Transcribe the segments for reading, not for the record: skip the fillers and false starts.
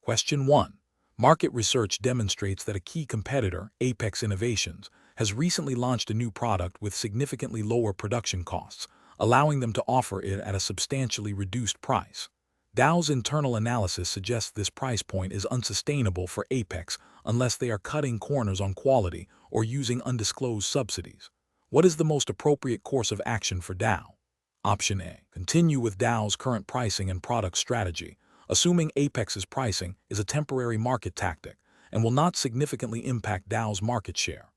Question 1. Market research demonstrates that a key competitor, Apex Innovations, has recently launched a new product with significantly lower production costs, allowing them to offer it at a substantially reduced price. Dow's internal analysis suggests this price point is unsustainable for Apex unless they are cutting corners on quality or using undisclosed subsidies. What is the most appropriate course of action for Dow? Option A. Continue with Dow's current pricing and product strategy, assuming Apex's pricing is a temporary market tactic and will not significantly impact Dow's market share.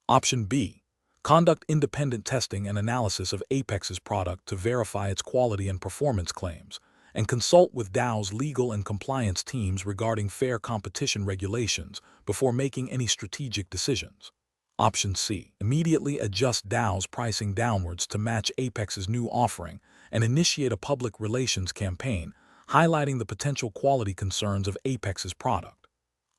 Option B. Conduct independent testing and analysis of Apex's product to verify its quality and performance claims, and consult with Dow's legal and compliance teams regarding fair competition regulations before making any strategic decisions. Option C. Immediately adjust Dow's pricing downwards to match Apex's new offering and initiate a public relations campaign highlighting the potential quality concerns of Apex's product.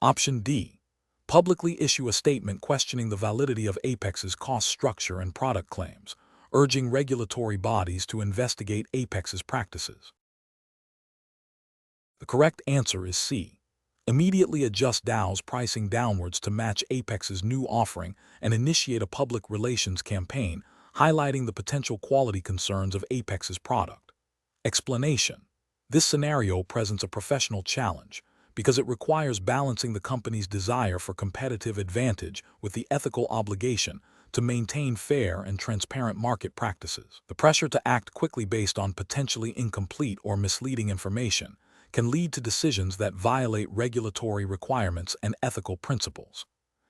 Option D. Publicly issue a statement questioning the validity of Apex's cost structure and product claims, urging regulatory bodies to investigate Apex's practices. The correct answer is C. Immediately adjust Dow's pricing downwards to match Apex's new offering and initiate a public relations campaign highlighting the potential quality concerns of Apex's product. Explanation. This scenario presents a professional challenge because it requires balancing the company's desire for competitive advantage with the ethical obligation to maintain fair and transparent market practices. The pressure to act quickly based on potentially incomplete or misleading information can lead to decisions that violate regulatory requirements and ethical principles.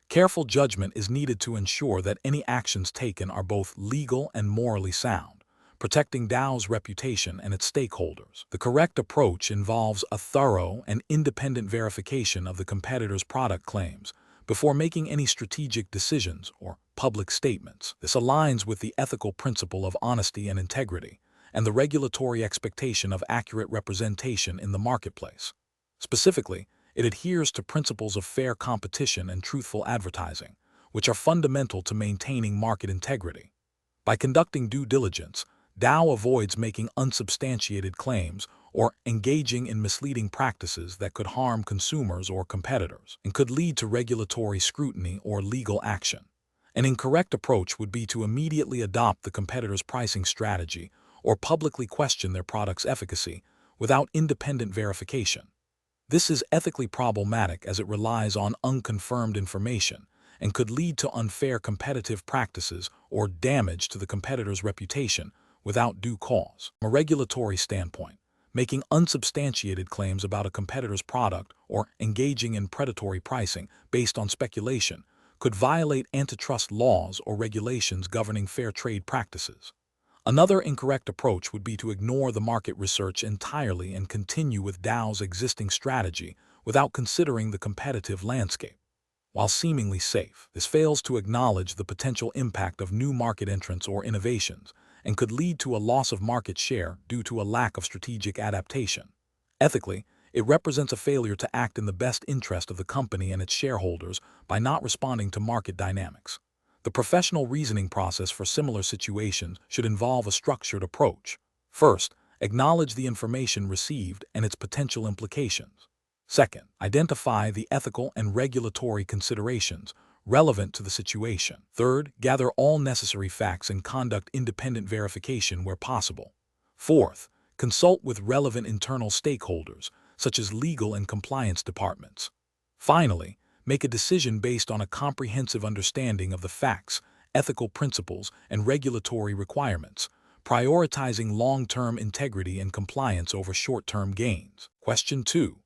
Careful judgment is needed to ensure that any actions taken are both legal and morally sound, protecting Dow's reputation and its stakeholders. The correct approach involves a thorough and independent verification of the competitor's product claims before making any strategic decisions or public statements. This aligns with the ethical principle of honesty and integrity, and the regulatory expectation of accurate representation in the marketplace. Specifically, it adheres to principles of fair competition and truthful advertising, which are fundamental to maintaining market integrity. By conducting due diligence, Dow avoids making unsubstantiated claims or engaging in misleading practices that could harm consumers or competitors and could lead to regulatory scrutiny or legal action. An incorrect approach would be to immediately adopt the competitor's pricing strategy or publicly question their product's efficacy without independent verification. This is ethically problematic as it relies on unconfirmed information and could lead to unfair competitive practices or damage to the competitor's reputation without due cause. From a regulatory standpoint, making unsubstantiated claims about a competitor's product or engaging in predatory pricing based on speculation could violate antitrust laws or regulations governing fair trade practices. Another incorrect approach would be to ignore the market research entirely and continue with Dow's existing strategy without considering the competitive landscape. While seemingly safe, this fails to acknowledge the potential impact of new market entrants or innovations and could lead to a loss of market share due to a lack of strategic adaptation. Ethically, it represents a failure to act in the best interest of the company and its shareholders by not responding to market dynamics. The professional reasoning process for similar situations should involve a structured approach. First, acknowledge the information received and its potential implications. Second, identify the ethical and regulatory considerations relevant to the situation. Third, gather all necessary facts and conduct independent verification where possible. Fourth, consult with relevant internal stakeholders, such as legal and compliance departments. Finally, make a decision based on a comprehensive understanding of the facts, ethical principles, and regulatory requirements, prioritizing long-term integrity and compliance over short-term gains. Question 2.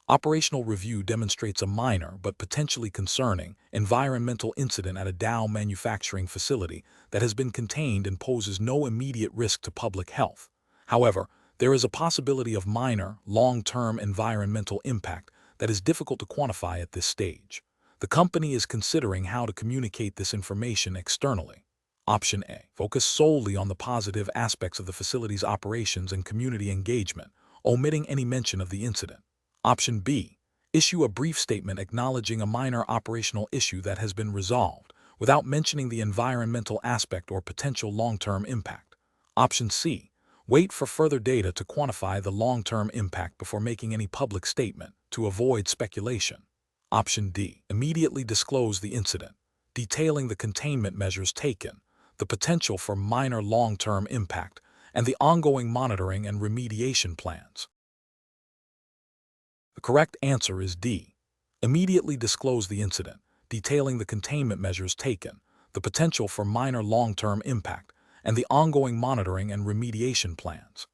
Operational review demonstrates a minor but potentially concerning environmental incident at a Dow manufacturing facility that has been contained and poses no immediate risk to public health. However, there is a possibility of minor, long-term environmental impact that is difficult to quantify at this stage. The company is considering how to communicate this information externally. Option A. Focus solely on the positive aspects of the facility's operations and community engagement, omitting any mention of the incident. Option B. Issue a brief statement acknowledging a minor operational issue that has been resolved, without mentioning the environmental aspect or potential long-term impact. Option C. Wait for further data to quantify the long-term impact before making any public statement to avoid speculation. Option D. Immediately disclose the incident, detailing the containment measures taken, the potential for minor long-term impact, and the ongoing monitoring and remediation plans. The correct answer is D. Immediately disclose the incident, detailing the containment measures taken, the potential for minor long-term impact, and the ongoing monitoring and remediation plans.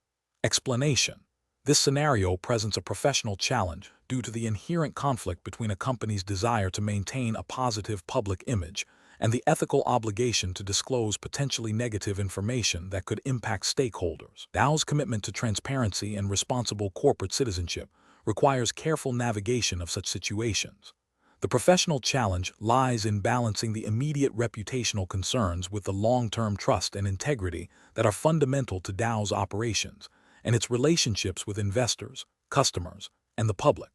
Explanation. This scenario presents a professional challenge due to the inherent conflict between a company's desire to maintain a positive public image and the ethical obligation to disclose potentially negative information that could impact stakeholders. Dow's commitment to transparency and responsible corporate citizenship requires careful navigation of such situations. The professional challenge lies in balancing the immediate reputational concerns with the long-term trust and integrity that are fundamental to Dow's operations and its relationships with investors, customers, and the public.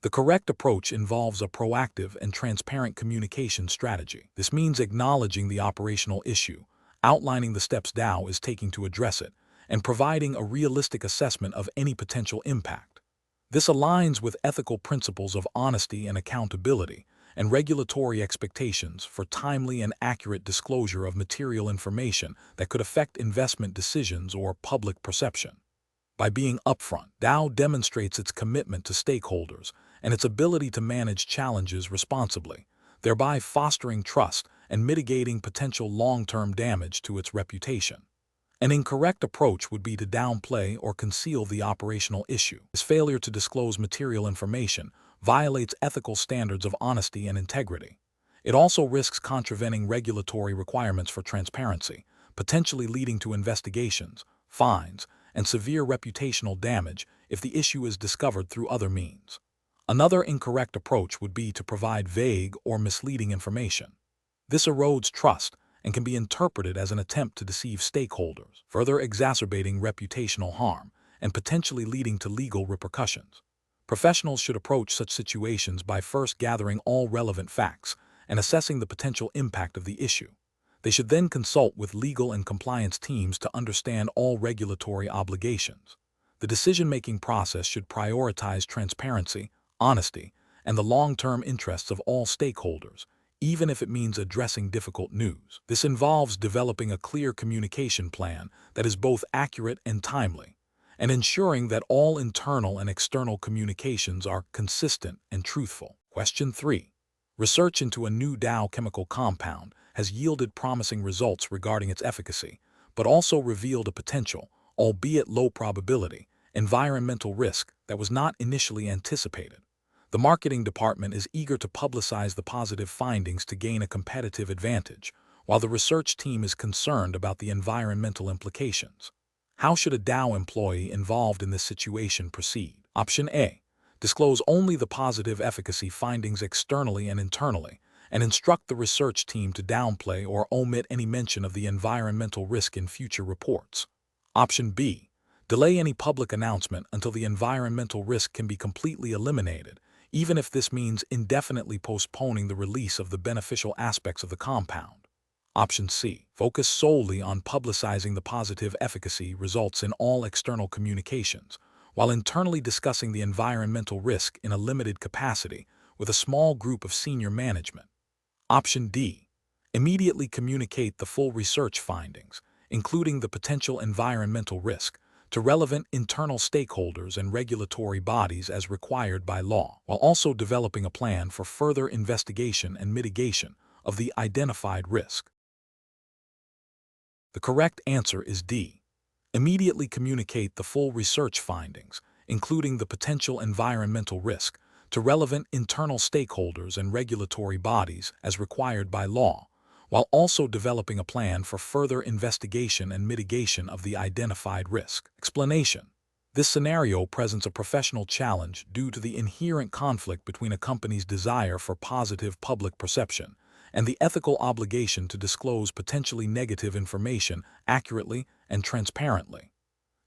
The correct approach involves a proactive and transparent communication strategy. This means acknowledging the operational issue, outlining the steps Dow is taking to address it, and providing a realistic assessment of any potential impact. This aligns with ethical principles of honesty and accountability and regulatory expectations for timely and accurate disclosure of material information that could affect investment decisions or public perception. By being upfront, Dow demonstrates its commitment to stakeholders and its ability to manage challenges responsibly, thereby fostering trust and mitigating potential long-term damage to its reputation. An incorrect approach would be to downplay or conceal the operational issue. This failure to disclose material information violates ethical standards of honesty and integrity. It also risks contravening regulatory requirements for transparency, potentially leading to investigations, fines, and severe reputational damage if the issue is discovered through other means. Another incorrect approach would be to provide vague or misleading information. This erodes trust and can be interpreted as an attempt to deceive stakeholders, further exacerbating reputational harm and potentially leading to legal repercussions. Professionals should approach such situations by first gathering all relevant facts and assessing the potential impact of the issue. They should then consult with legal and compliance teams to understand all regulatory obligations. The decision-making process should prioritize transparency, honesty, and the long-term interests of all stakeholders, even if it means addressing difficult news. This involves developing a clear communication plan that is both accurate and timely, and ensuring that all internal and external communications are consistent and truthful. Question 3. Research into a new Dow chemical compound has yielded promising results regarding its efficacy, but also revealed a potential, albeit low probability, environmental risk that was not initially anticipated. The marketing department is eager to publicize the positive findings to gain a competitive advantage, while the research team is concerned about the environmental implications. How should a Dow employee involved in this situation proceed? Option A. Disclose only the positive efficacy findings externally and internally, and instruct the research team to downplay or omit any mention of the environmental risk in future reports. Option B. Delay any public announcement until the environmental risk can be completely eliminated, even if this means indefinitely postponing the release of the beneficial aspects of the compound. Option C. Focus solely on publicizing the positive efficacy results in all external communications, while internally discussing the environmental risk in a limited capacity with a small group of senior management. Option D. Immediately communicate the full research findings, including the potential environmental risk, to relevant internal stakeholders and regulatory bodies as required by law, while also developing a plan for further investigation and mitigation of the identified risk. The correct answer is D. Immediately communicate the full research findings, including the potential environmental risk, to relevant internal stakeholders and regulatory bodies as required by law, while also developing a plan for further investigation and mitigation of the identified risk. Explanation. This scenario presents a professional challenge due to the inherent conflict between a company's desire for positive public perception and the ethical obligation to disclose potentially negative information accurately and transparently.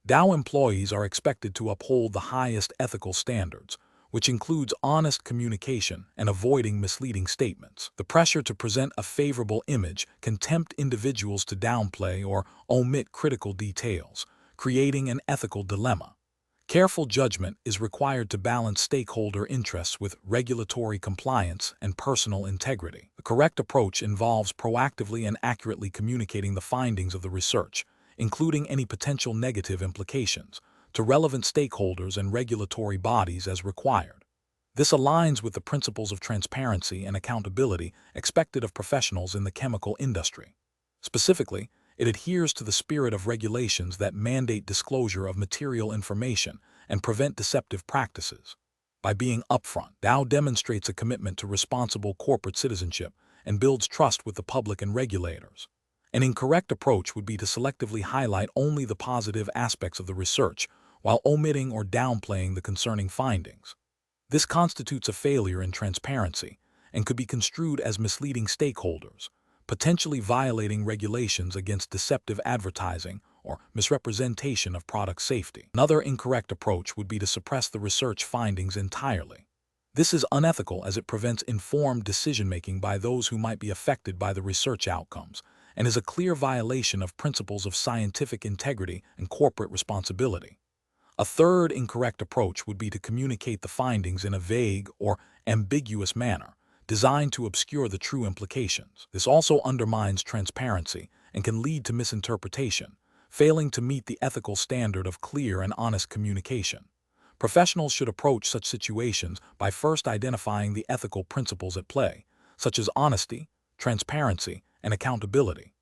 Dow employees are expected to uphold the highest ethical standards, which includes honest communication and avoiding misleading statements. The pressure to present a favorable image can tempt individuals to downplay or omit critical details, creating an ethical dilemma. Careful judgment is required to balance stakeholder interests with regulatory compliance and personal integrity. The correct approach involves proactively and accurately communicating the findings of the research, including any potential negative implications, to relevant stakeholders and regulatory bodies as required. This aligns with the principles of transparency and accountability expected of professionals in the chemical industry. Specifically, it adheres to the spirit of regulations that mandate disclosure of material information and prevent deceptive practices. By being upfront, Dow demonstrates a commitment to responsible corporate citizenship and builds trust with the public and regulators. An incorrect approach would be to selectively highlight only the positive aspects of the research while omitting or downplaying the concerning findings. This constitutes a failure in transparency and could be construed as misleading stakeholders, potentially violating regulations against deceptive advertising or misrepresentation of product safety. Another incorrect approach would be to suppress the research findings entirely. This is unethical as it prevents informed decision-making by those who might be affected by the research outcomes, and is a clear violation of principles of scientific integrity and corporate responsibility. A third incorrect approach would be to communicate the findings in a vague or ambiguous manner, designed to obscure the true implications. This also undermines transparency and can lead to misinterpretation, failing to meet the ethical standard of clear and honest communication. Professionals should approach such situations by first identifying the ethical principles at play, such as honesty, transparency, and accountability.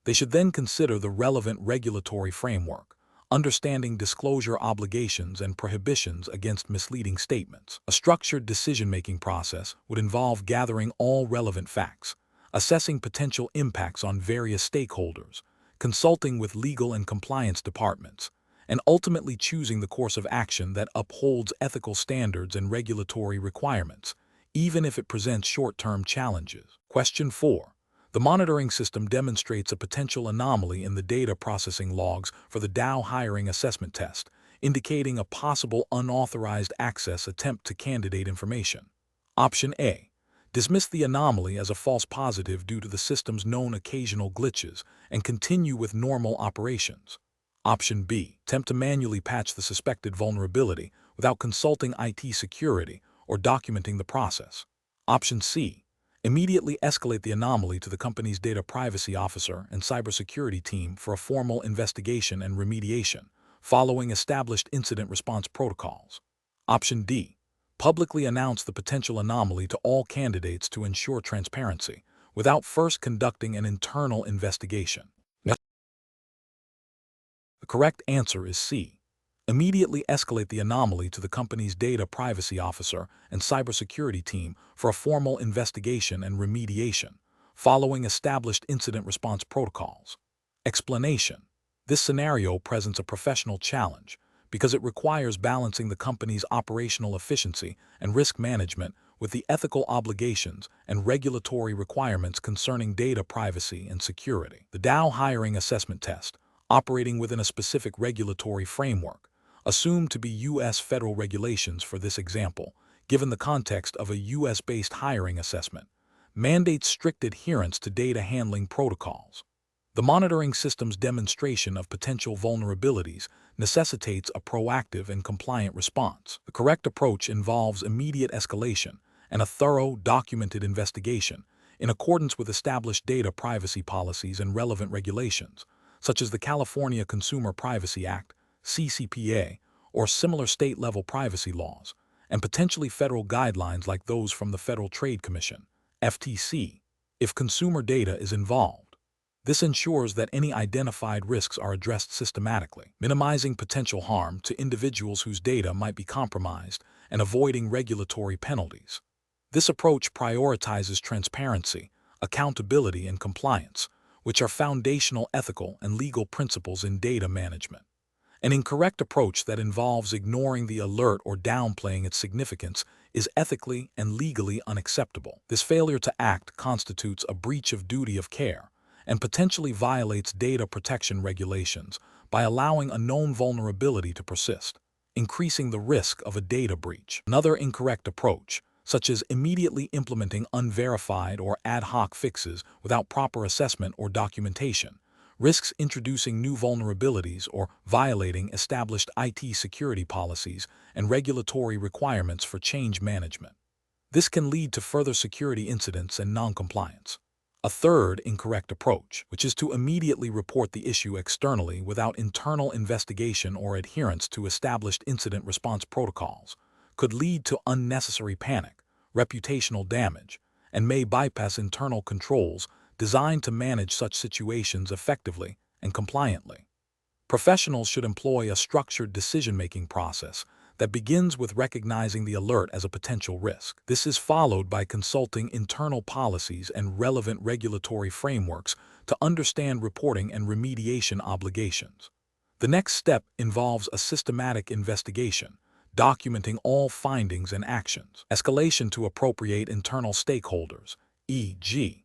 They should then consider the relevant regulatory framework, understanding disclosure obligations and prohibitions against misleading statements. A structured decision-making process would involve gathering all relevant facts, assessing potential impacts on various stakeholders, consulting with legal and compliance departments, and ultimately choosing the course of action that upholds ethical standards and regulatory requirements, even if it presents short-term challenges. Question 4. The monitoring system demonstrates a potential anomaly in the data processing logs for the Dow hiring assessment test, indicating a possible unauthorized access attempt to candidate information. Option A. Dismiss the anomaly as a false positive due to the system's known occasional glitches and continue with normal operations. Option B. Attempt to manually patch the suspected vulnerability without consulting IT security or documenting the process. Option C. Immediately escalate the anomaly to the company's data privacy officer and cybersecurity team for a formal investigation and remediation, following established incident response protocols. Option D. Publicly announce the potential anomaly to all candidates to ensure transparency, without first conducting an internal investigation. The correct answer is C. Immediately escalate the anomaly to the company's data privacy officer and cybersecurity team for a formal investigation and remediation, following established incident response protocols. Explanation: this scenario presents a professional challenge because it requires balancing the company's operational efficiency and risk management with the ethical obligations and regulatory requirements concerning data privacy and security. The Dow hiring assessment test, operating within a specific regulatory framework, assumed to be U.S. federal regulations for this example, given the context of a U.S.-based hiring assessment, mandates strict adherence to data handling protocols. The monitoring system's demonstration of potential vulnerabilities necessitates a proactive and compliant response. The correct approach involves immediate escalation and a thorough, documented investigation in accordance with established data privacy policies and relevant regulations, such as the California Consumer Privacy Act, CCPA, or similar state-level privacy laws, and potentially federal guidelines like those from the Federal Trade Commission, FTC, if consumer data is involved. This ensures that any identified risks are addressed systematically, minimizing potential harm to individuals whose data might be compromised and avoiding regulatory penalties. This approach prioritizes transparency, accountability, and compliance, which are foundational ethical and legal principles in data management. An incorrect approach that involves ignoring the alert or downplaying its significance is ethically and legally unacceptable. This failure to act constitutes a breach of duty of care and potentially violates data protection regulations by allowing a known vulnerability to persist, increasing the risk of a data breach. Another incorrect approach, such as immediately implementing unverified or ad hoc fixes without proper assessment or documentation, risks introducing new vulnerabilities or violating established IT security policies and regulatory requirements for change management. This can lead to further security incidents and noncompliance. A third incorrect approach, which is to immediately report the issue externally without internal investigation or adherence to established incident response protocols, could lead to unnecessary panic, reputational damage, and may bypass internal controls designed to manage such situations effectively and compliantly. Professionals should employ a structured decision-making process that begins with recognizing the alert as a potential risk. This is followed by consulting internal policies and relevant regulatory frameworks to understand reporting and remediation obligations. The next step involves a systematic investigation, documenting all findings and actions. Escalation to appropriate internal stakeholders, e.g.,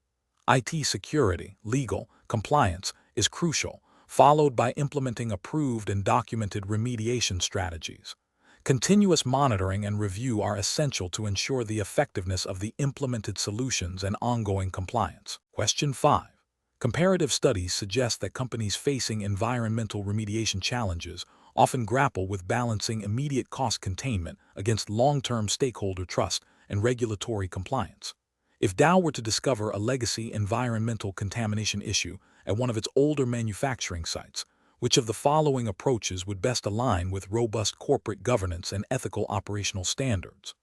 IT security, legal, compliance, is crucial, followed by implementing approved and documented remediation strategies. Continuous monitoring and review are essential to ensure the effectiveness of the implemented solutions and ongoing compliance. Question 5. Comparative studies suggest that companies facing environmental remediation challenges often grapple with balancing immediate cost containment against long-term stakeholder trust and regulatory compliance. If Dow were to discover a legacy environmental contamination issue at one of its older manufacturing sites, which of the following approaches would best align with robust corporate governance and ethical operational standards?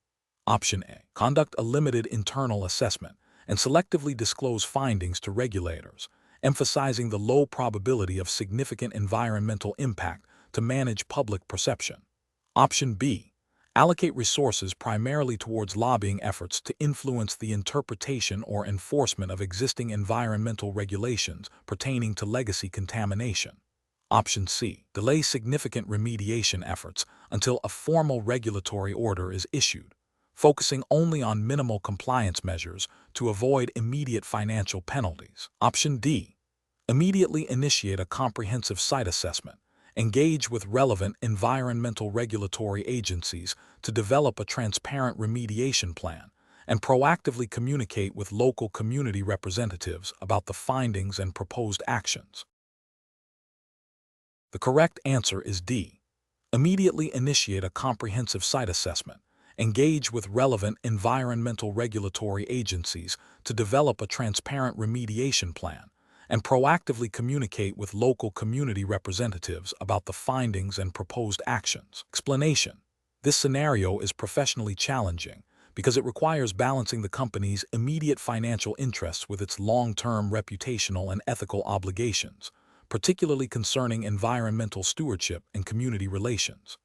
Option A. Conduct a limited internal assessment and selectively disclose findings to regulators, emphasizing the low probability of significant environmental impact to manage public perception. Option B. Allocate resources primarily towards lobbying efforts to influence the interpretation or enforcement of existing environmental regulations pertaining to legacy contamination. Option C. Delay significant remediation efforts until a formal regulatory order is issued, focusing only on minimal compliance measures to avoid immediate financial penalties. Option D. Immediately initiate a comprehensive site assessment. Engage with relevant environmental regulatory agencies to develop a transparent remediation plan, and proactively communicate with local community representatives about the findings and proposed actions. The correct answer is D. Immediately initiate a comprehensive site assessment. Engage with relevant environmental regulatory agencies to develop a transparent remediation plan, and proactively communicate with local community representatives about the findings and proposed actions. Explanation: this scenario is professionally challenging because it requires balancing the company's immediate financial interests with its long-term reputational and ethical obligations, particularly concerning environmental stewardship and community relations.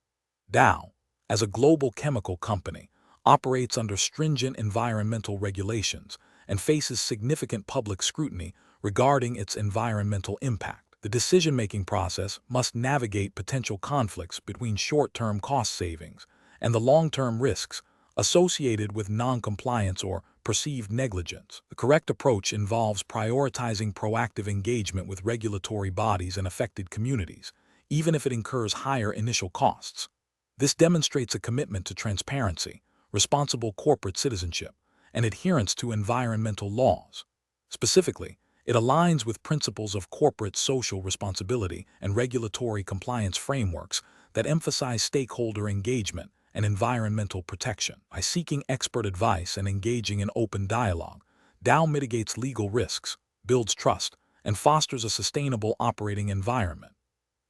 Dow, as a global chemical company, operates under stringent environmental regulations and faces significant public scrutiny regarding its environmental impact. The decision-making process must navigate potential conflicts between short-term cost savings and the long-term risks associated with non-compliance or perceived negligence. The correct approach involves prioritizing proactive engagement with regulatory bodies and affected communities, even if it incurs higher initial costs. This demonstrates a commitment to transparency, responsible corporate citizenship, and adherence to environmental laws. Specifically, it aligns with principles of corporate social responsibility and regulatory compliance frameworks that emphasize stakeholder engagement and environmental protection. By seeking expert advice and engaging in open dialogue, Dow mitigates legal risks, builds trust, and fosters a sustainable operating environment.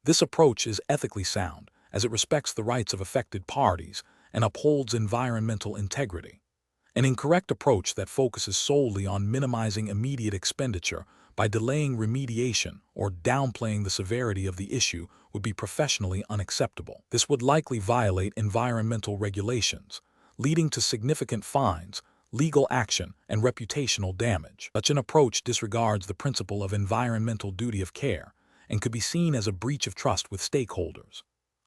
This approach is ethically sound as it respects the rights of affected parties and upholds environmental integrity. An incorrect approach that focuses solely on minimizing immediate expenditure by delaying remediation or downplaying the severity of the issue would be professionally unacceptable. This would likely violate environmental regulations, leading to significant fines, legal action, and reputational damage. Such an approach disregards the principle of environmental duty of care and could be seen as a breach of trust with stakeholders.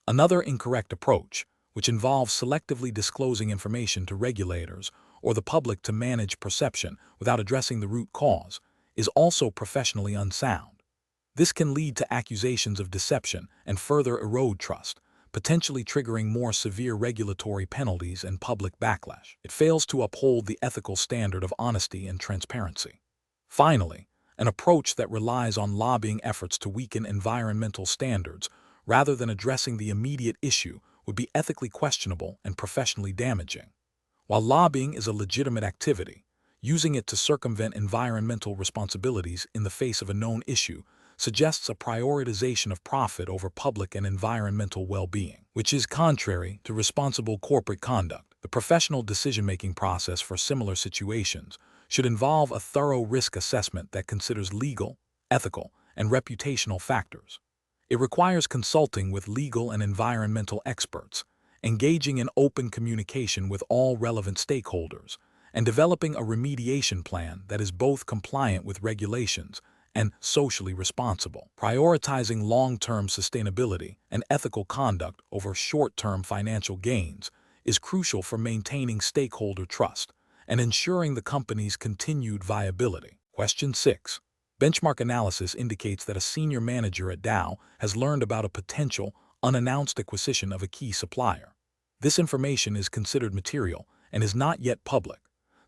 Another incorrect approach, which involves selectively disclosing information to regulators or the public to manage perception without addressing the root cause, is also professionally unsound. This can lead to accusations of deception and further erode trust, potentially triggering more severe regulatory penalties and public backlash. It fails to uphold the ethical standard of honesty and transparency. Finally, An approach that relies on lobbying efforts to weaken environmental standards rather than addressing the immediate issue would be ethically questionable and professionally damaging. While lobbying is a legitimate activity, using it to circumvent environmental responsibilities in the face of a known issue suggests a prioritization of profit over public and environmental well-being, which is contrary to responsible corporate conduct. The professional decision-making process for similar situations should involve a thorough risk assessment that considers legal, ethical, and reputational factors. It requires consulting with legal and environmental experts, engaging in open communication with all relevant stakeholders, and developing a remediation plan that is both compliant with regulations and socially responsible. Prioritizing long-term sustainability and ethical conduct over short-term financial gains is crucial for maintaining stakeholder trust and ensuring the company's continued viability. Question 6. Benchmark analysis indicates that a senior manager at Dow has learned about a potential, unannounced acquisition of a key supplier. This information is considered material and is not yet public.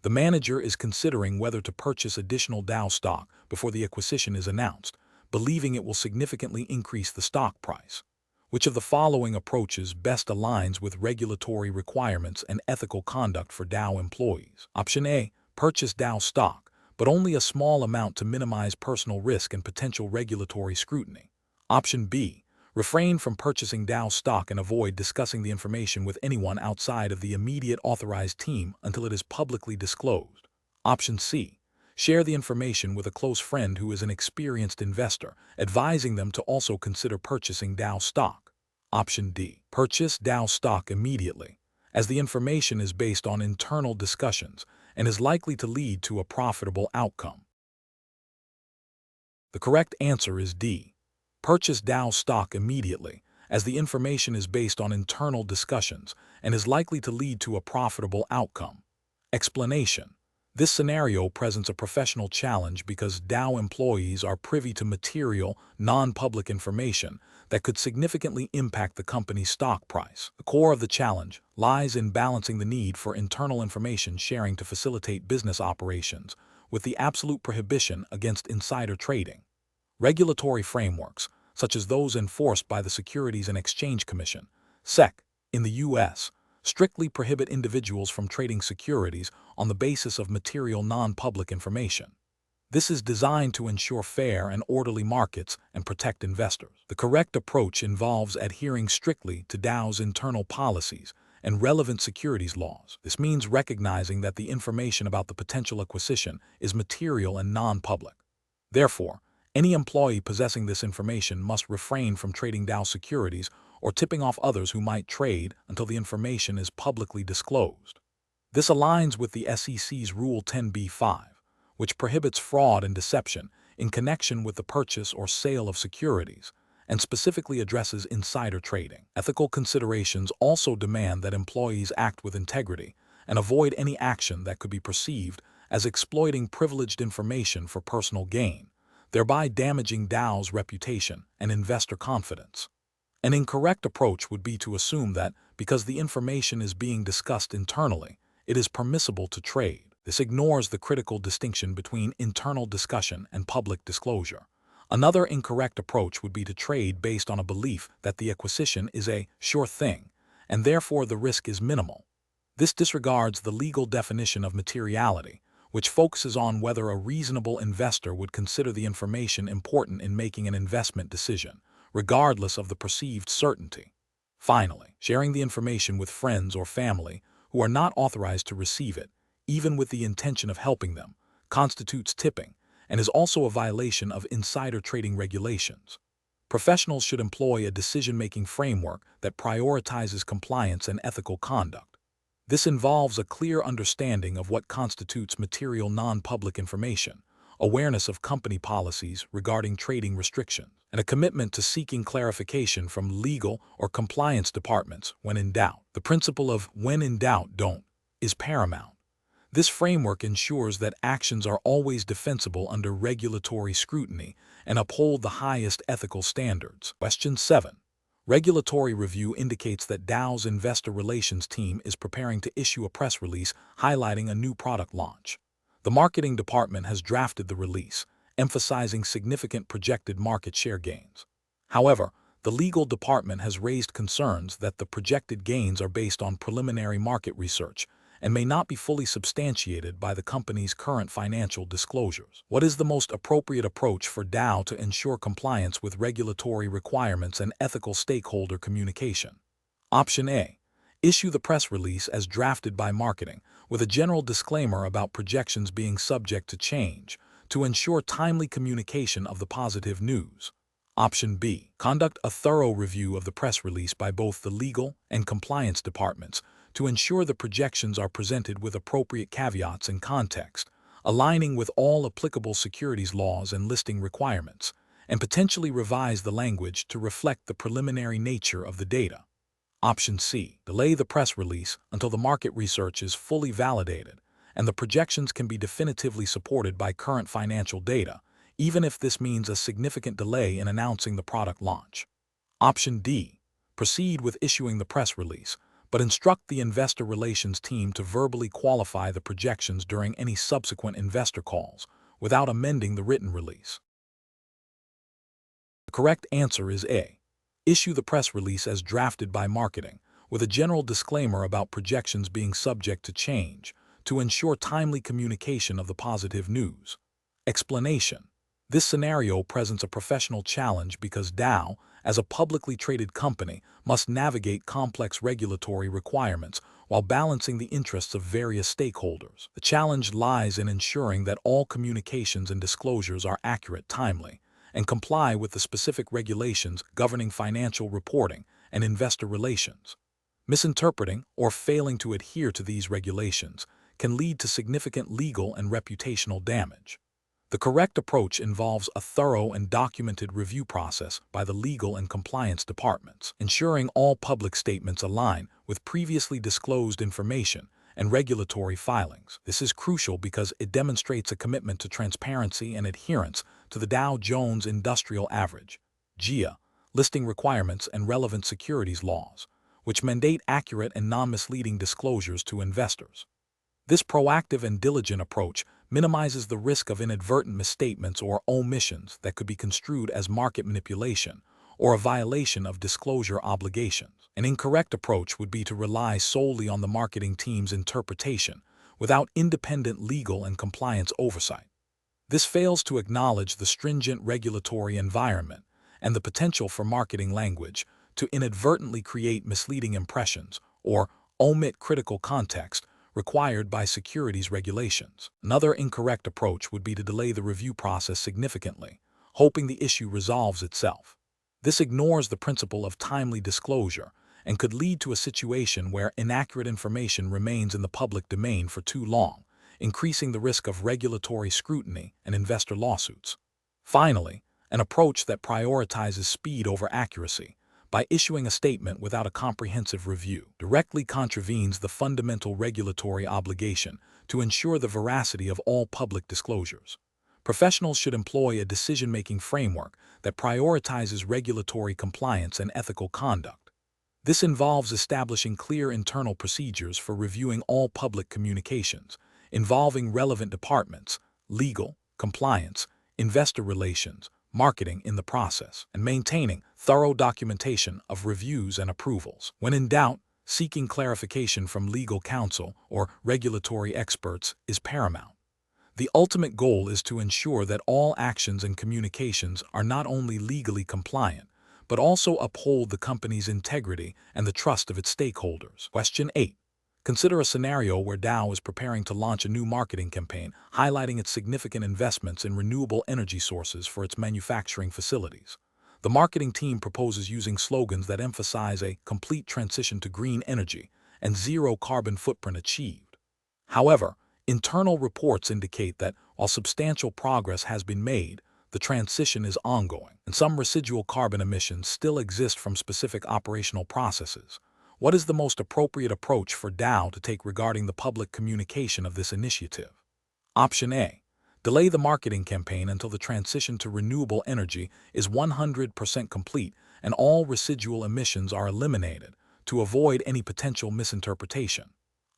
The manager is considering whether to purchase additional Dow stock before the acquisition is announced, believing it will significantly increase the stock price. Which of the following approaches best aligns with regulatory requirements and ethical conduct for Dow employees? Option A. Purchase Dow stock, but only a small amount to minimize personal risk and potential regulatory scrutiny. Option B. Refrain from purchasing Dow stock and avoid discussing the information with anyone outside of the immediate authorized team until it is publicly disclosed. Option C. Share the information with a close friend who is an experienced investor, advising them to also consider purchasing Dow stock. Option D. Purchase Dow stock immediately, as the information is based on internal discussions and is likely to lead to a profitable outcome. The correct answer is D. Purchase Dow stock immediately, as the information is based on internal discussions and is likely to lead to a profitable outcome. Explanation. This scenario presents a professional challenge because Dow employees are privy to material, non-public information that could significantly impact the company's stock price. The core of the challenge lies in balancing the need for internal information sharing to facilitate business operations with the absolute prohibition against insider trading. Regulatory frameworks, such as those enforced by the Securities and Exchange Commission, SEC, in the U.S., strictly prohibit individuals from trading securities on the basis of material non-public information. This is designed to ensure fair and orderly markets and protect investors. The correct approach involves adhering strictly to Dow's internal policies and relevant securities laws. This means recognizing that the information about the potential acquisition is material and non-public. Therefore, any employee possessing this information must refrain from trading Dow securities or tipping off others who might trade until the information is publicly disclosed. This aligns with the SEC's Rule 10b-5, which prohibits fraud and deception in connection with the purchase or sale of securities, and specifically addresses insider trading. Ethical considerations also demand that employees act with integrity and avoid any action that could be perceived as exploiting privileged information for personal gain, thereby damaging Dow's reputation and investor confidence. An incorrect approach would be to assume that, because the information is being discussed internally, it is permissible to trade. This ignores the critical distinction between internal discussion and public disclosure. Another incorrect approach would be to trade based on a belief that the acquisition is a sure thing, and therefore the risk is minimal. This disregards the legal definition of materiality, which focuses on whether a reasonable investor would consider the information important in making an investment decision, regardless of the perceived certainty. Finally, sharing the information with friends or family who are not authorized to receive it, even with the intention of helping them, constitutes tipping and is also a violation of insider trading regulations. Professionals should employ a decision-making framework that prioritizes compliance and ethical conduct. This involves a clear understanding of what constitutes material non-public information, awareness of company policies regarding trading restrictions, and a commitment to seeking clarification from legal or compliance departments when in doubt. The principle of when in doubt, don't is paramount. This framework ensures that actions are always defensible under regulatory scrutiny and uphold the highest ethical standards. Question 7. Regulatory review indicates that Dow's investor relations team is preparing to issue a press release highlighting a new product launch. The marketing department has drafted the release, emphasizing significant projected market share gains. However, the legal department has raised concerns that the projected gains are based on preliminary market research and may not be fully substantiated by the company's current financial disclosures. What is the most appropriate approach for Dow to ensure compliance with regulatory requirements and ethical stakeholder communication? Option A. Issue the press release as drafted by marketing, with a general disclaimer about projections being subject to change, to ensure timely communication of the positive news. Option B. Conduct a thorough review of the press release by both the legal and compliance departments to ensure the projections are presented with appropriate caveats and context, aligning with all applicable securities laws and listing requirements, and potentially revise the language to reflect the preliminary nature of the data. Option C. Delay the press release until the market research is fully validated and the projections can be definitively supported by current financial data, even if this means a significant delay in announcing the product launch. Option D. Proceed with issuing the press release, but instruct the investor relations team to verbally qualify the projections during any subsequent investor calls, without amending the written release. The correct answer is A. Issue the press release as drafted by marketing, with a general disclaimer about projections being subject to change, to ensure timely communication of the positive news. Explanation. This scenario presents a professional challenge because Dow, as a publicly traded company, must navigate complex regulatory requirements while balancing the interests of various stakeholders. The challenge lies in ensuring that all communications and disclosures are accurate, timely, and comply with the specific regulations governing financial reporting and investor relations. Misinterpreting or failing to adhere to these regulations can lead to significant legal and reputational damage. The correct approach involves a thorough and documented review process by the legal and compliance departments, ensuring all public statements align with previously disclosed information and regulatory filings. This is crucial because it demonstrates a commitment to transparency and adherence to the Dow Jones Industrial Average (JIA) listing requirements and relevant securities laws, which mandate accurate and non-misleading disclosures to investors. This proactive and diligent approach minimizes the risk of inadvertent misstatements or omissions that could be construed as market manipulation or a violation of disclosure obligations. An incorrect approach would be to rely solely on the marketing team's interpretation without independent legal and compliance oversight. This fails to acknowledge the stringent regulatory environment and the potential for marketing language to inadvertently create misleading impressions or omit critical context required by securities regulations. Another incorrect approach would be to delay the review process significantly, hoping the issue resolves itself. This ignores the principle of timely disclosure and could lead to a situation where inaccurate information remains in the public domain for too long, increasing the risk of regulatory scrutiny and investor lawsuits. Finally, an approach that prioritizes speed over accuracy by issuing a statement without a comprehensive review directly contravenes the fundamental regulatory obligation to ensure the veracity of all public disclosures. Professionals should employ a decision-making framework that prioritizes regulatory compliance and ethical conduct. This involves establishing clear internal procedures for reviewing all public communications, involving relevant departments, legal, compliance, investor relations, marketing in the process, and maintaining thorough documentation of reviews and approvals. When in doubt, seeking clarification from legal counsel or regulatory experts is paramount. The ultimate goal is to ensure that all actions and communications are not only legally compliant, but also uphold the company's integrity and the trust of its stakeholders. Question 8. Consider a scenario where Dow is preparing to launch a new marketing campaign, highlighting its significant investments in renewable energy sources for its manufacturing facilities. The marketing team proposes using slogans that emphasize a complete transition to green energy and zero carbon footprint achieved. However, internal reports indicate that while substantial progress has been made, the transition is ongoing, and some residual carbon emissions still exist from specific operational processes. What is the most appropriate approach for Dow to take regarding the public communication of this initiative? Option A. Delay the marketing campaign until the transition to renewable energy is 100% complete and all residual emissions are eliminated to avoid any potential misinterpretation.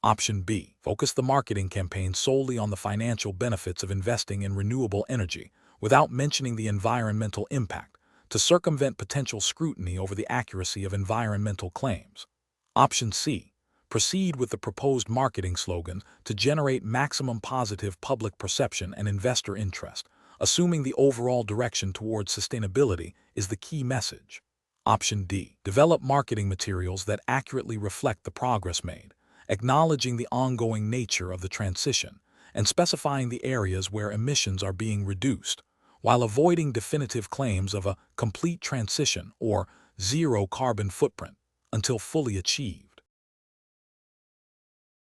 Option B. Focus the marketing campaign solely on the financial benefits of investing in renewable energy, without mentioning the environmental impact, to circumvent potential scrutiny over the accuracy of environmental claims. Option C. Proceed with the proposed marketing slogan to generate maximum positive public perception and investor interest, assuming the overall direction towards sustainability is the key message. Option D. Develop marketing materials that accurately reflect the progress made, acknowledging the ongoing nature of the transition and specifying the areas where emissions are being reduced, while avoiding definitive claims of a complete transition or zero carbon footprint until fully achieved.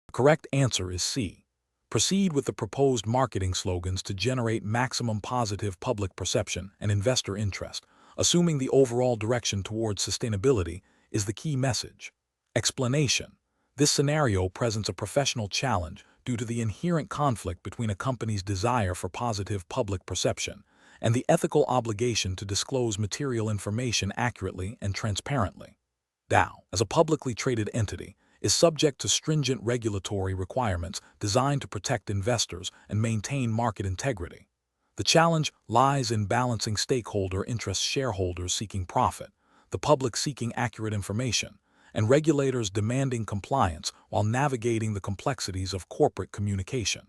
The correct answer is C. Proceed with the proposed marketing slogans to generate maximum positive public perception and investor interest, assuming the overall direction towards sustainability is the key message. Explanation. This scenario presents a professional challenge due to the inherent conflict between a company's desire for positive public perception and the ethical obligation to disclose material information accurately and transparently. Dow, as a publicly traded entity, is subject to stringent regulatory requirements designed to protect investors and maintain market integrity. The challenge lies in balancing stakeholder interests: shareholders seeking profit, the public seeking accurate information, and regulators demanding compliance while navigating the complexities of corporate communication.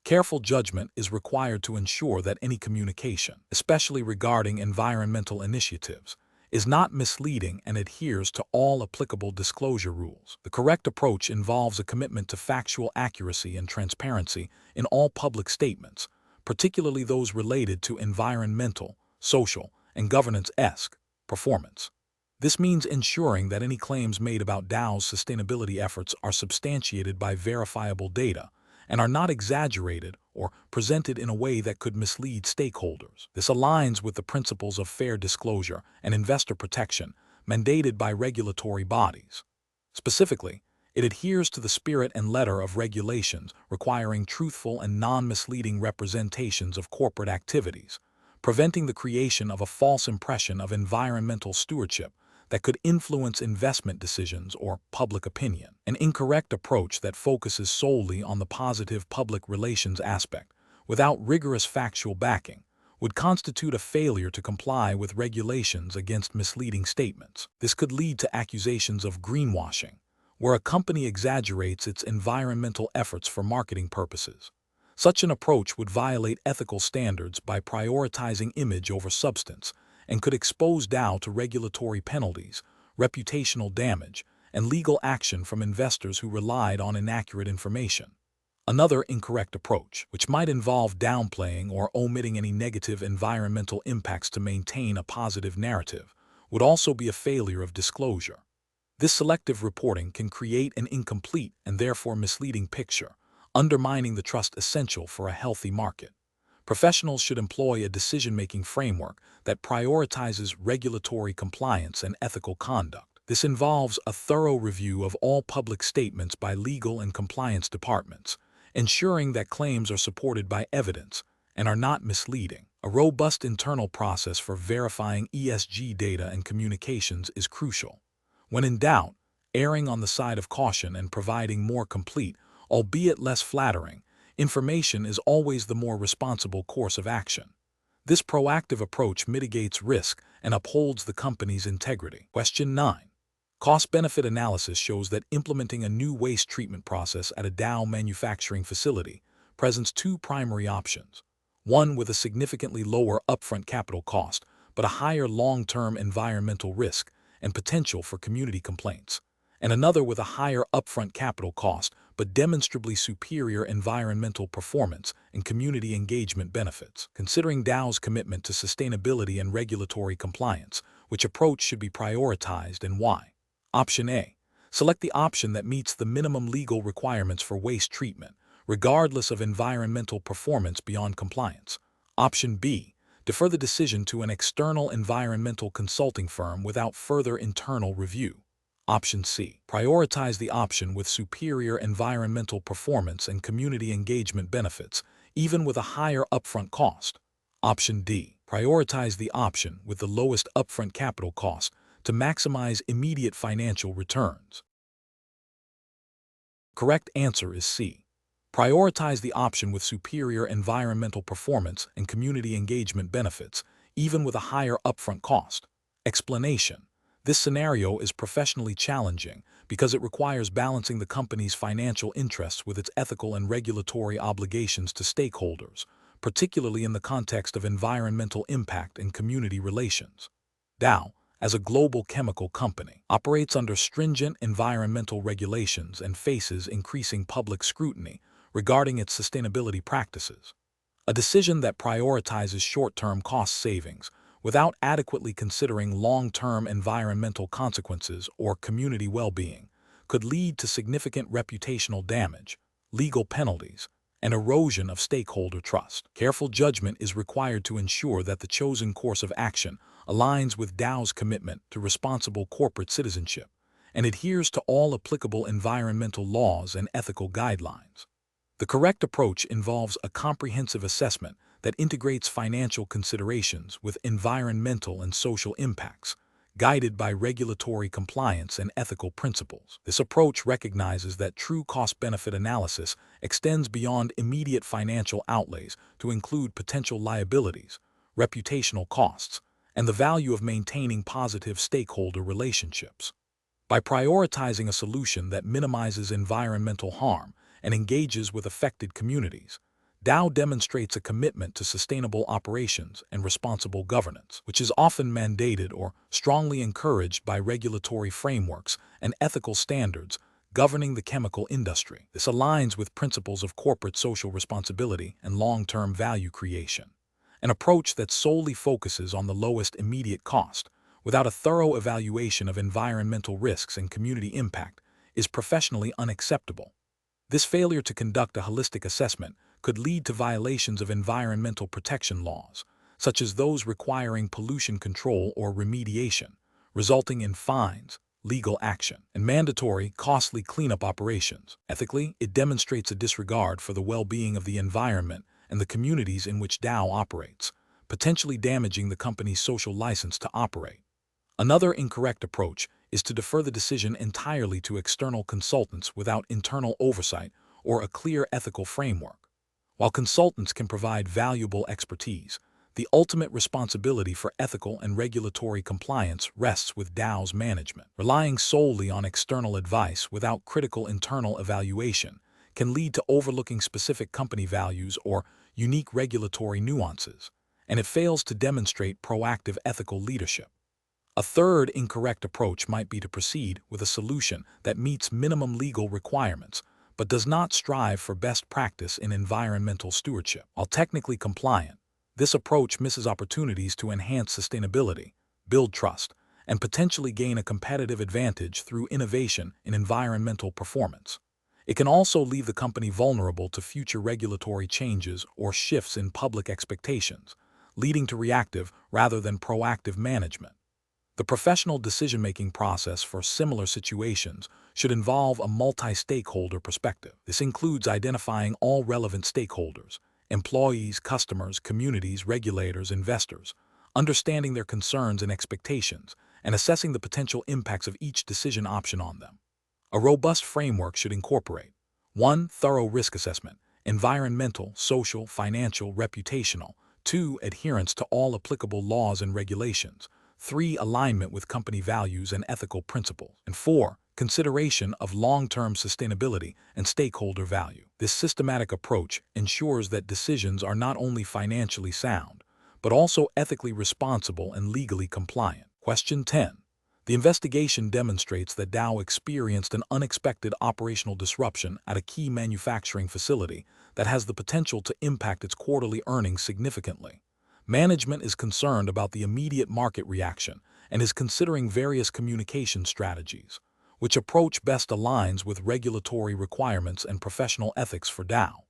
Careful judgment is required to ensure that any communication, especially regarding environmental initiatives, is not misleading and adheres to all applicable disclosure rules. The correct approach involves a commitment to factual accuracy and transparency in all public statements, particularly those related to environmental, social, and governance-esque performance. This means ensuring that any claims made about Dow's sustainability efforts are substantiated by verifiable data and are not exaggerated or presented in a way that could mislead stakeholders. This aligns with the principles of fair disclosure and investor protection mandated by regulatory bodies. Specifically, it adheres to the spirit and letter of regulations requiring truthful and non-misleading representations of corporate activities, preventing the creation of a false impression of environmental stewardship that could influence investment decisions or public opinion. An incorrect approach that focuses solely on the positive public relations aspect, without rigorous factual backing, would constitute a failure to comply with regulations against misleading statements. This could lead to accusations of greenwashing, where a company exaggerates its environmental efforts for marketing purposes. Such an approach would violate ethical standards by prioritizing image over substance and could expose Dow to regulatory penalties, reputational damage, and legal action from investors who relied on inaccurate information. Another incorrect approach, which might involve downplaying or omitting any negative environmental impacts to maintain a positive narrative, would also be a failure of disclosure. This selective reporting can create an incomplete and therefore misleading picture, undermining the trust essential for a healthy market. Professionals should employ a decision-making framework that prioritizes regulatory compliance and ethical conduct. This involves a thorough review of all public statements by legal and compliance departments, ensuring that claims are supported by evidence and are not misleading. A robust internal process for verifying ESG data and communications is crucial. When in doubt, erring on the side of caution and providing more complete, albeit less flattering, information is always the more responsible course of action. This proactive approach mitigates risk and upholds the company's integrity. Question 9. Cost-benefit analysis shows that implementing a new waste treatment process at a Dow manufacturing facility presents two primary options: one with a significantly lower upfront capital cost, but a higher long-term environmental risk and potential for community complaints, and another with a higher upfront capital cost, but demonstrably superior environmental performance and community engagement benefits. Considering Dow's commitment to sustainability and regulatory compliance, which approach should be prioritized and why? Option A. Select the option that meets the minimum legal requirements for waste treatment, regardless of environmental performance beyond compliance. Option B. Defer the decision to an external environmental consulting firm without further internal review. Option C. Prioritize the option with superior environmental performance and community engagement benefits, even with a higher upfront cost. Option D. Prioritize the option with the lowest upfront capital cost to maximize immediate financial returns. Correct answer is C. Prioritize the option with superior environmental performance and community engagement benefits, even with a higher upfront cost. Explanation: this scenario is professionally challenging because it requires balancing the company's financial interests with its ethical and regulatory obligations to stakeholders, particularly in the context of environmental impact and community relations. Dow, as a global chemical company, operates under stringent environmental regulations and faces increasing public scrutiny regarding its sustainability practices. A decision that prioritizes short-term cost savings without adequately considering long-term environmental consequences or community well-being could lead to significant reputational damage, legal penalties, and erosion of stakeholder trust. Careful judgment is required to ensure that the chosen course of action aligns with Dow's commitment to responsible corporate citizenship and adheres to all applicable environmental laws and ethical guidelines. The correct approach involves a comprehensive assessment that integrates financial considerations with environmental and social impacts, guided by regulatory compliance and ethical principles. This approach recognizes that true cost-benefit analysis extends beyond immediate financial outlays to include potential liabilities, reputational costs, and the value of maintaining positive stakeholder relationships. By prioritizing a solution that minimizes environmental harm and engages with affected communities, Dow demonstrates a commitment to sustainable operations and responsible governance, which is often mandated or strongly encouraged by regulatory frameworks and ethical standards governing the chemical industry. This aligns with principles of corporate social responsibility and long-term value creation. An approach that solely focuses on the lowest immediate cost, without a thorough evaluation of environmental risks and community impact, is professionally unacceptable. This failure to conduct a holistic assessment could lead to violations of environmental protection laws, such as those requiring pollution control or remediation, resulting in fines, legal action, and mandatory, costly cleanup operations. Ethically, it demonstrates a disregard for the well-being of the environment and the communities in which Dow operates, potentially damaging the company's social license to operate. Another incorrect approach is to defer the decision entirely to external consultants without internal oversight or a clear ethical framework. While consultants can provide valuable expertise, the ultimate responsibility for ethical and regulatory compliance rests with Dow's management. Relying solely on external advice without critical internal evaluation can lead to overlooking specific company values or unique regulatory nuances, and it fails to demonstrate proactive ethical leadership. A third incorrect approach might be to proceed with a solution that meets minimum legal requirements but does not strive for best practice in environmental stewardship. While technically compliant, this approach misses opportunities to enhance sustainability, build trust, and potentially gain a competitive advantage through innovation in environmental performance. It can also leave the company vulnerable to future regulatory changes or shifts in public expectations, leading to reactive rather than proactive management. The professional decision-making process for similar situations should involve a multi-stakeholder perspective. This includes identifying all relevant stakeholders, employees, customers, communities, regulators, investors, understanding their concerns and expectations, and assessing the potential impacts of each decision option on them. A robust framework should incorporate 1. Thorough risk assessment, environmental, social, financial, reputational. 2. Adherence to all applicable laws and regulations. 3. Alignment with company values and ethical principles. And 4. Consideration of long-term sustainability and stakeholder value. This systematic approach ensures that decisions are not only financially sound, but also ethically responsible and legally compliant. Question 10. The investigation demonstrates that Dow experienced an unexpected operational disruption at a key manufacturing facility that has the potential to impact its quarterly earnings significantly. Management is concerned about the immediate market reaction and is considering various communication strategies. Which approach best aligns with regulatory requirements and professional ethics for Dow?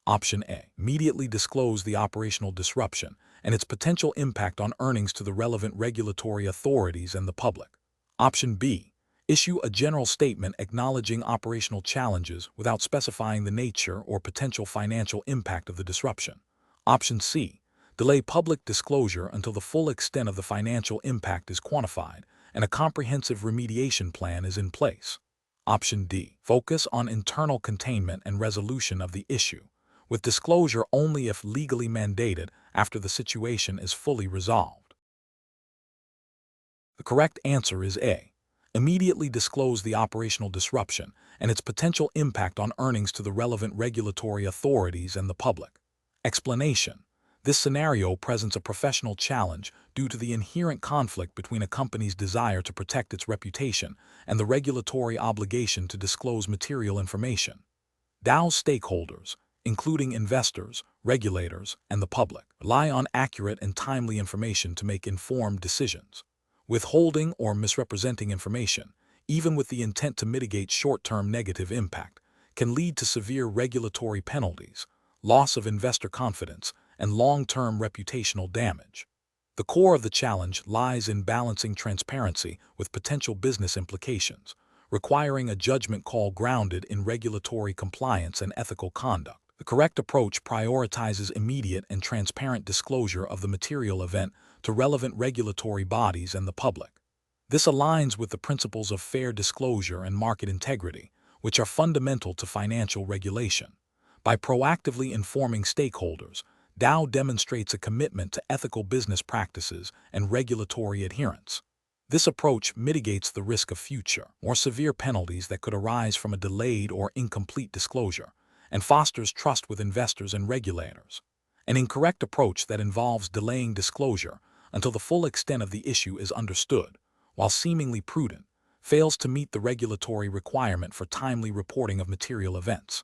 Option A. Immediately disclose the operational disruption and its potential impact on earnings to the relevant regulatory authorities and the public. Option B. Issue a general statement acknowledging operational challenges without specifying the nature or potential financial impact of the disruption. Option C. Delay public disclosure until the full extent of the financial impact is quantified and a comprehensive remediation plan is in place. Option D. Focus on internal containment and resolution of the issue, with disclosure only if legally mandated after the situation is fully resolved. The correct answer is A. Immediately disclose the operational disruption and its potential impact on earnings to the relevant regulatory authorities and the public. Explanation. This scenario presents a professional challenge due to the inherent conflict between a company's desire to protect its reputation and the regulatory obligation to disclose material information. Dow's stakeholders, including investors, regulators, and the public, rely on accurate and timely information to make informed decisions. Withholding or misrepresenting information, even with the intent to mitigate short-term negative impact, can lead to severe regulatory penalties, loss of investor confidence, and long-term reputational damage. The core of the challenge lies in balancing transparency with potential business implications, requiring a judgment call grounded in regulatory compliance and ethical conduct. The correct approach prioritizes immediate and transparent disclosure of the material event to relevant regulatory bodies and the public. This aligns with the principles of fair disclosure and market integrity, which are fundamental to financial regulation. By proactively informing stakeholders, Dow demonstrates a commitment to ethical business practices and regulatory adherence. This approach mitigates the risk of future, more severe penalties that could arise from a delayed or incomplete disclosure, and fosters trust with investors and regulators. An incorrect approach that involves delaying disclosure until the full extent of the issue is understood, while seemingly prudent, fails to meet the regulatory requirement for timely reporting of material events.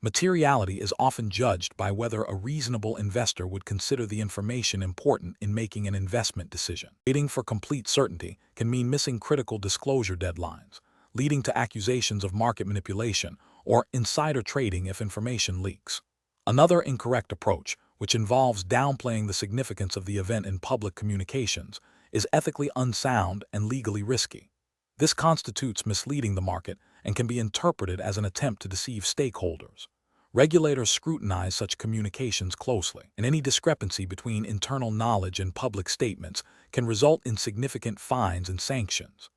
Materiality is often judged by whether a reasonable investor would consider the information important in making an investment decision. Waiting for complete certainty can mean missing critical disclosure deadlines, leading to accusations of market manipulation or insider trading if information leaks. Another incorrect approach, which involves downplaying the significance of the event in public communications, is ethically unsound and legally risky. This constitutes misleading the market and can be interpreted as an attempt to deceive stakeholders. Regulators scrutinize such communications closely, and any discrepancy between internal knowledge and public statements can result in significant fines and sanctions.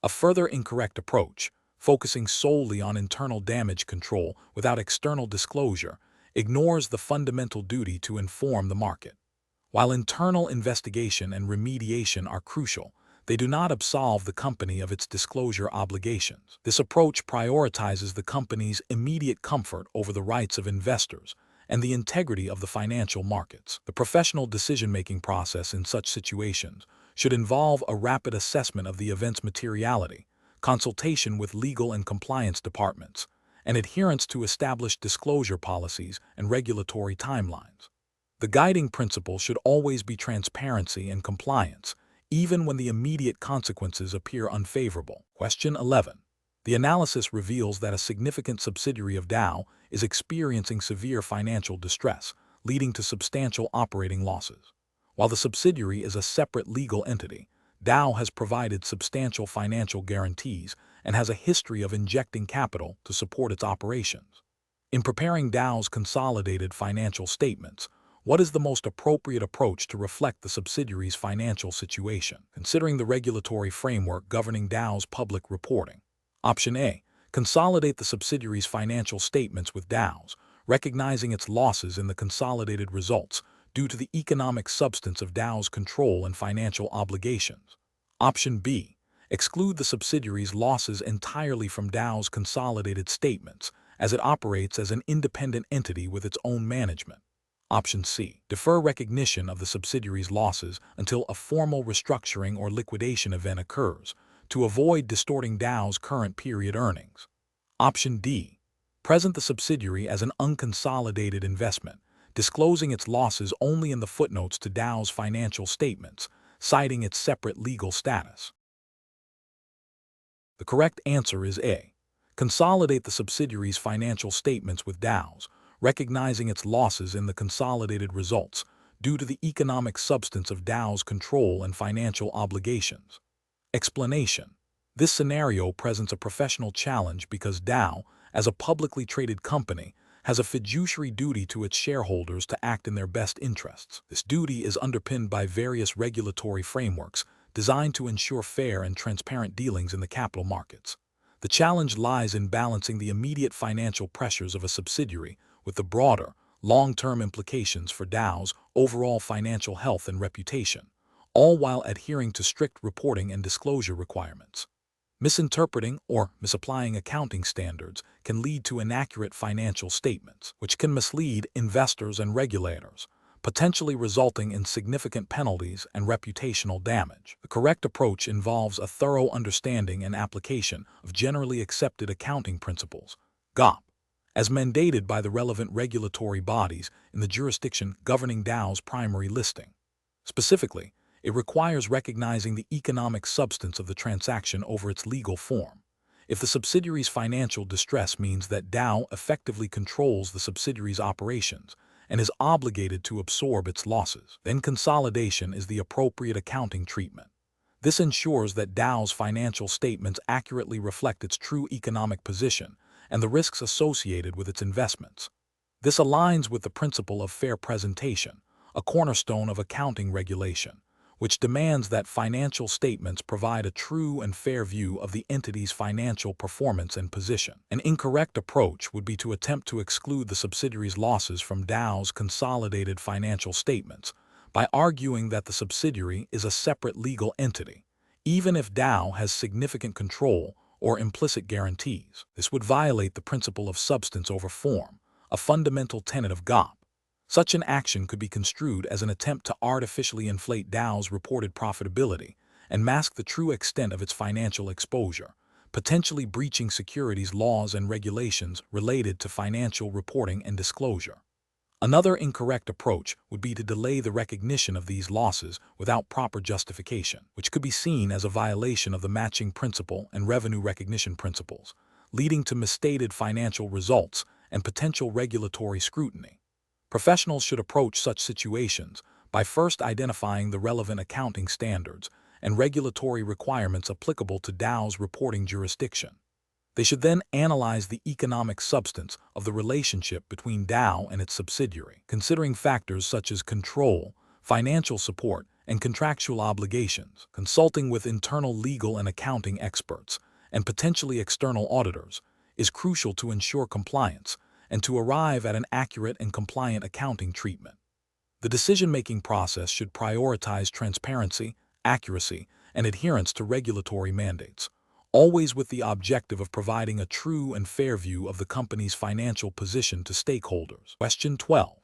A further incorrect approach, focusing solely on internal damage control without external disclosure, ignores the fundamental duty to inform the market. While internal investigation and remediation are crucial, they do not absolve the company of its disclosure obligations. This approach prioritizes the company's immediate comfort over the rights of investors and the integrity of the financial markets. The professional decision-making process in such situations should involve a rapid assessment of the event's materiality, consultation with legal and compliance departments, and adherence to established disclosure policies and regulatory timelines. The guiding principle should always be transparency and compliance, even when the immediate consequences appear unfavorable. Question 11. The analysis reveals that a significant subsidiary of Dow is experiencing severe financial distress, leading to substantial operating losses. While the subsidiary is a separate legal entity, Dow has provided substantial financial guarantees and has a history of injecting capital to support its operations. In preparing Dow's consolidated financial statements, what is the most appropriate approach to reflect the subsidiary's financial situation, considering the regulatory framework governing Dow's public reporting? Option A. Consolidate the subsidiary's financial statements with Dow's, recognizing its losses in the consolidated results due to the economic substance of Dow's control and financial obligations. Option B. Exclude the subsidiary's losses entirely from Dow's consolidated statements, as it operates as an independent entity with its own management. Option C. Defer recognition of the subsidiary's losses until a formal restructuring or liquidation event occurs, to avoid distorting Dow's current period earnings. Option D. Present the subsidiary as an unconsolidated investment, disclosing its losses only in the footnotes to Dow's financial statements, citing its separate legal status. The correct answer is A. Consolidate the subsidiary's financial statements with Dow's, recognizing its losses in the consolidated results due to the economic substance of Dow's control and financial obligations. Explanation. This scenario presents a professional challenge because Dow, as a publicly traded company, has a fiduciary duty to its shareholders to act in their best interests. This duty is underpinned by various regulatory frameworks designed to ensure fair and transparent dealings in the capital markets. The challenge lies in balancing the immediate financial pressures of a subsidiary with the broader, long-term implications for Dow's overall financial health and reputation, all while adhering to strict reporting and disclosure requirements. Misinterpreting or misapplying accounting standards can lead to inaccurate financial statements, which can mislead investors and regulators, potentially resulting in significant penalties and reputational damage. The correct approach involves a thorough understanding and application of generally accepted accounting principles, GAAP, as mandated by the relevant regulatory bodies in the jurisdiction governing Dow's primary listing. Specifically, it requires recognizing the economic substance of the transaction over its legal form. If the subsidiary's financial distress means that Dow effectively controls the subsidiary's operations and is obligated to absorb its losses, then consolidation is the appropriate accounting treatment. This ensures that Dow's financial statements accurately reflect its true economic position and the risks associated with its investments. This aligns with the principle of fair presentation, a cornerstone of accounting regulation, which demands that financial statements provide a true and fair view of the entity's financial performance and position. An incorrect approach would be to attempt to exclude the subsidiary's losses from Dow's consolidated financial statements by arguing that the subsidiary is a separate legal entity, even if Dow has significant control or implicit guarantees. This would violate the principle of substance over form, a fundamental tenet of GAAP. Such an action could be construed as an attempt to artificially inflate Dow's reported profitability and mask the true extent of its financial exposure, potentially breaching securities laws and regulations related to financial reporting and disclosure. Another incorrect approach would be to delay the recognition of these losses without proper justification, which could be seen as a violation of the matching principle and revenue recognition principles, leading to misstated financial results and potential regulatory scrutiny. Professionals should approach such situations by first identifying the relevant accounting standards and regulatory requirements applicable to Dow's reporting jurisdiction. They should then analyze the economic substance of the relationship between Dow and its subsidiary, considering factors such as control, financial support, and contractual obligations. Consulting with internal legal and accounting experts and potentially external auditors is crucial to ensure compliance and to arrive at an accurate and compliant accounting treatment. The decision-making process should prioritize transparency, accuracy, and adherence to regulatory mandates, always with the objective of providing a true and fair view of the company's financial position to stakeholders. Question 12.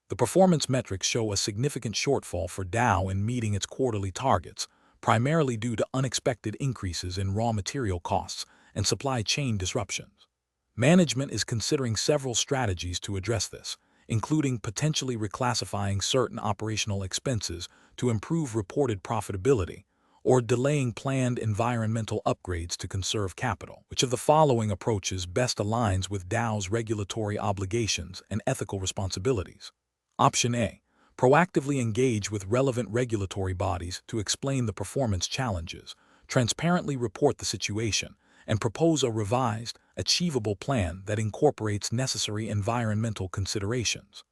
The performance metrics show a significant shortfall for Dow in meeting its quarterly targets, primarily due to unexpected increases in raw material costs and supply chain disruptions. Management is considering several strategies to address this, including potentially reclassifying certain operational expenses to improve reported profitability or delaying planned environmental upgrades to conserve capital. Which of the following approaches best aligns with Dow's regulatory obligations and ethical responsibilities? Option A. Proactively engage with relevant regulatory bodies to explain the performance challenges, transparently report the situation, and propose a revised, achievable plan that incorporates necessary environmental considerations.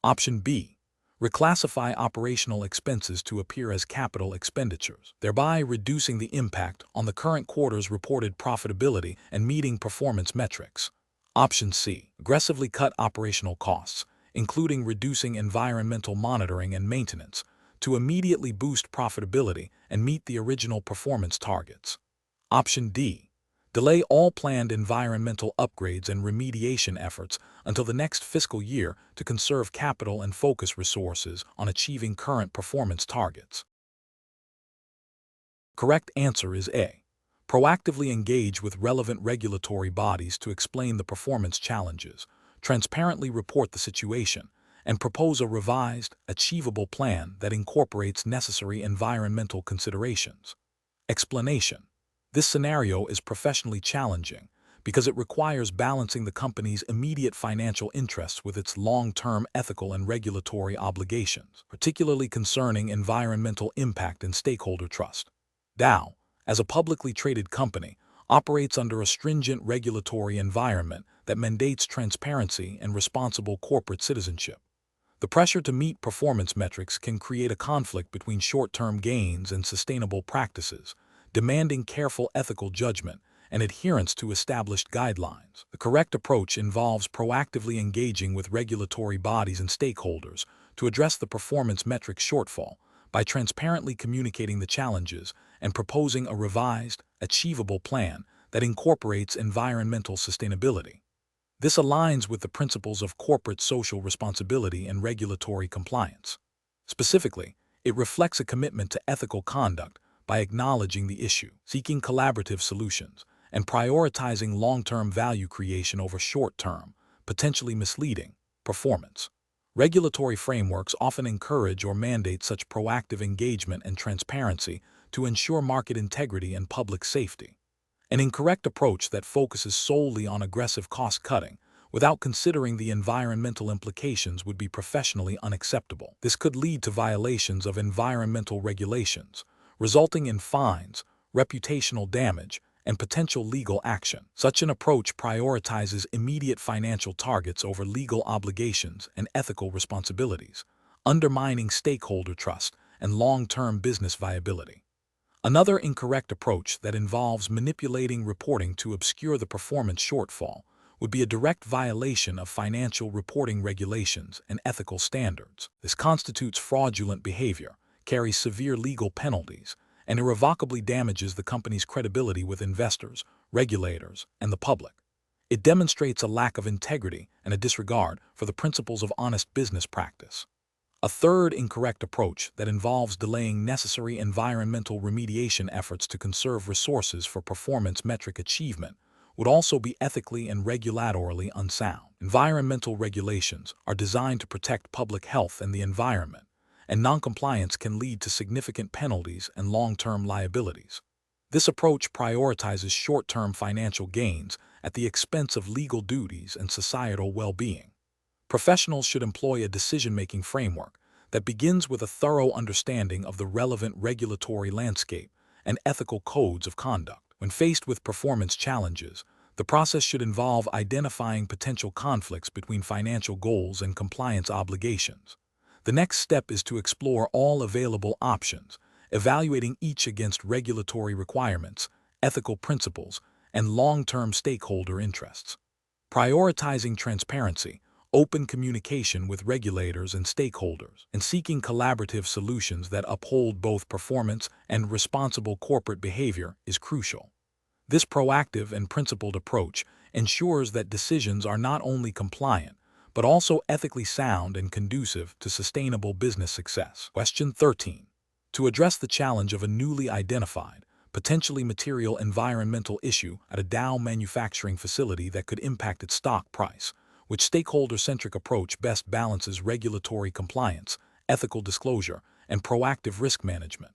Option B. Reclassify operational expenses to appear as capital expenditures, thereby reducing the impact on the current quarter's reported profitability and meeting performance metrics. Option C. Aggressively cut operational costs, including reducing environmental monitoring and maintenance, to immediately boost profitability and meet the original performance targets. Option D. Delay all planned environmental upgrades and remediation efforts until the next fiscal year to conserve capital and focus resources on achieving current performance targets. Correct answer is A. Proactively engage with relevant regulatory bodies to explain the performance challenges, transparently report the situation, and propose a revised, achievable plan that incorporates necessary environmental considerations. Explanation. This scenario is professionally challenging because it requires balancing the company's immediate financial interests with its long-term ethical and regulatory obligations, particularly concerning environmental impact and stakeholder trust. Dow, as a publicly traded company, operates under a stringent regulatory environment that mandates transparency and responsible corporate citizenship. The pressure to meet performance metrics can create a conflict between short-term gains and sustainable practices, demanding careful ethical judgment and adherence to established guidelines. The correct approach involves proactively engaging with regulatory bodies and stakeholders to address the performance metric shortfall by transparently communicating the challenges and proposing a revised, achievable plan that incorporates environmental sustainability. This aligns with the principles of corporate social responsibility and regulatory compliance. Specifically, it reflects a commitment to ethical conduct by acknowledging the issue, seeking collaborative solutions, and prioritizing long-term value creation over short-term, potentially misleading, performance. Regulatory frameworks often encourage or mandate such proactive engagement and transparency to ensure market integrity and public safety. An incorrect approach that focuses solely on aggressive cost-cutting without considering the environmental implications would be professionally unacceptable. This could lead to violations of environmental regulations, resulting in fines, reputational damage, and potential legal action. Such an approach prioritizes immediate financial targets over legal obligations and ethical responsibilities, undermining stakeholder trust and long-term business viability. Another incorrect approach that involves manipulating reporting to obscure the performance shortfall would be a direct violation of financial reporting regulations and ethical standards. This constitutes fraudulent behavior, carries severe legal penalties, and irrevocably damages the company's credibility with investors, regulators, and the public. It demonstrates a lack of integrity and a disregard for the principles of honest business practice. A third incorrect approach that involves delaying necessary environmental remediation efforts to conserve resources for performance metric achievement would also be ethically and regulatorily unsound. Environmental regulations are designed to protect public health and the environment, and noncompliance can lead to significant penalties and long-term liabilities. This approach prioritizes short-term financial gains at the expense of legal duties and societal well-being. Professionals should employ a decision-making framework that begins with a thorough understanding of the relevant regulatory landscape and ethical codes of conduct. When faced with performance challenges, the process should involve identifying potential conflicts between financial goals and compliance obligations. The next step is to explore all available options, evaluating each against regulatory requirements, ethical principles, and long-term stakeholder interests. Prioritizing transparency, open communication with regulators and stakeholders, and seeking collaborative solutions that uphold both performance and responsible corporate behavior is crucial. This proactive and principled approach ensures that decisions are not only compliant, but also ethically sound and conducive to sustainable business success. Question 13. To address the challenge of a newly identified, potentially material environmental issue at a Dow manufacturing facility that could impact its stock price, which stakeholder-centric approach best balances regulatory compliance, ethical disclosure, and proactive risk management?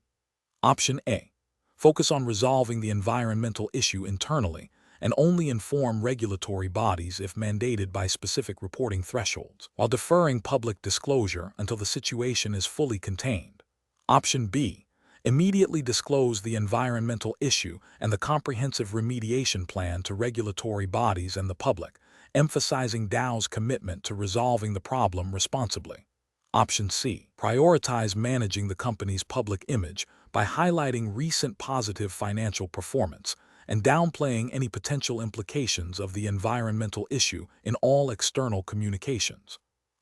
Option A. Focus on resolving the environmental issue internally and only inform regulatory bodies if mandated by specific reporting thresholds, while deferring public disclosure until the situation is fully contained. Option B. Immediately disclose the environmental issue and the comprehensive remediation plan to regulatory bodies and the public, emphasizing Dow's commitment to resolving the problem responsibly. Option C. Prioritize managing the company's public image by highlighting recent positive financial performance and downplaying any potential implications of the environmental issue in all external communications.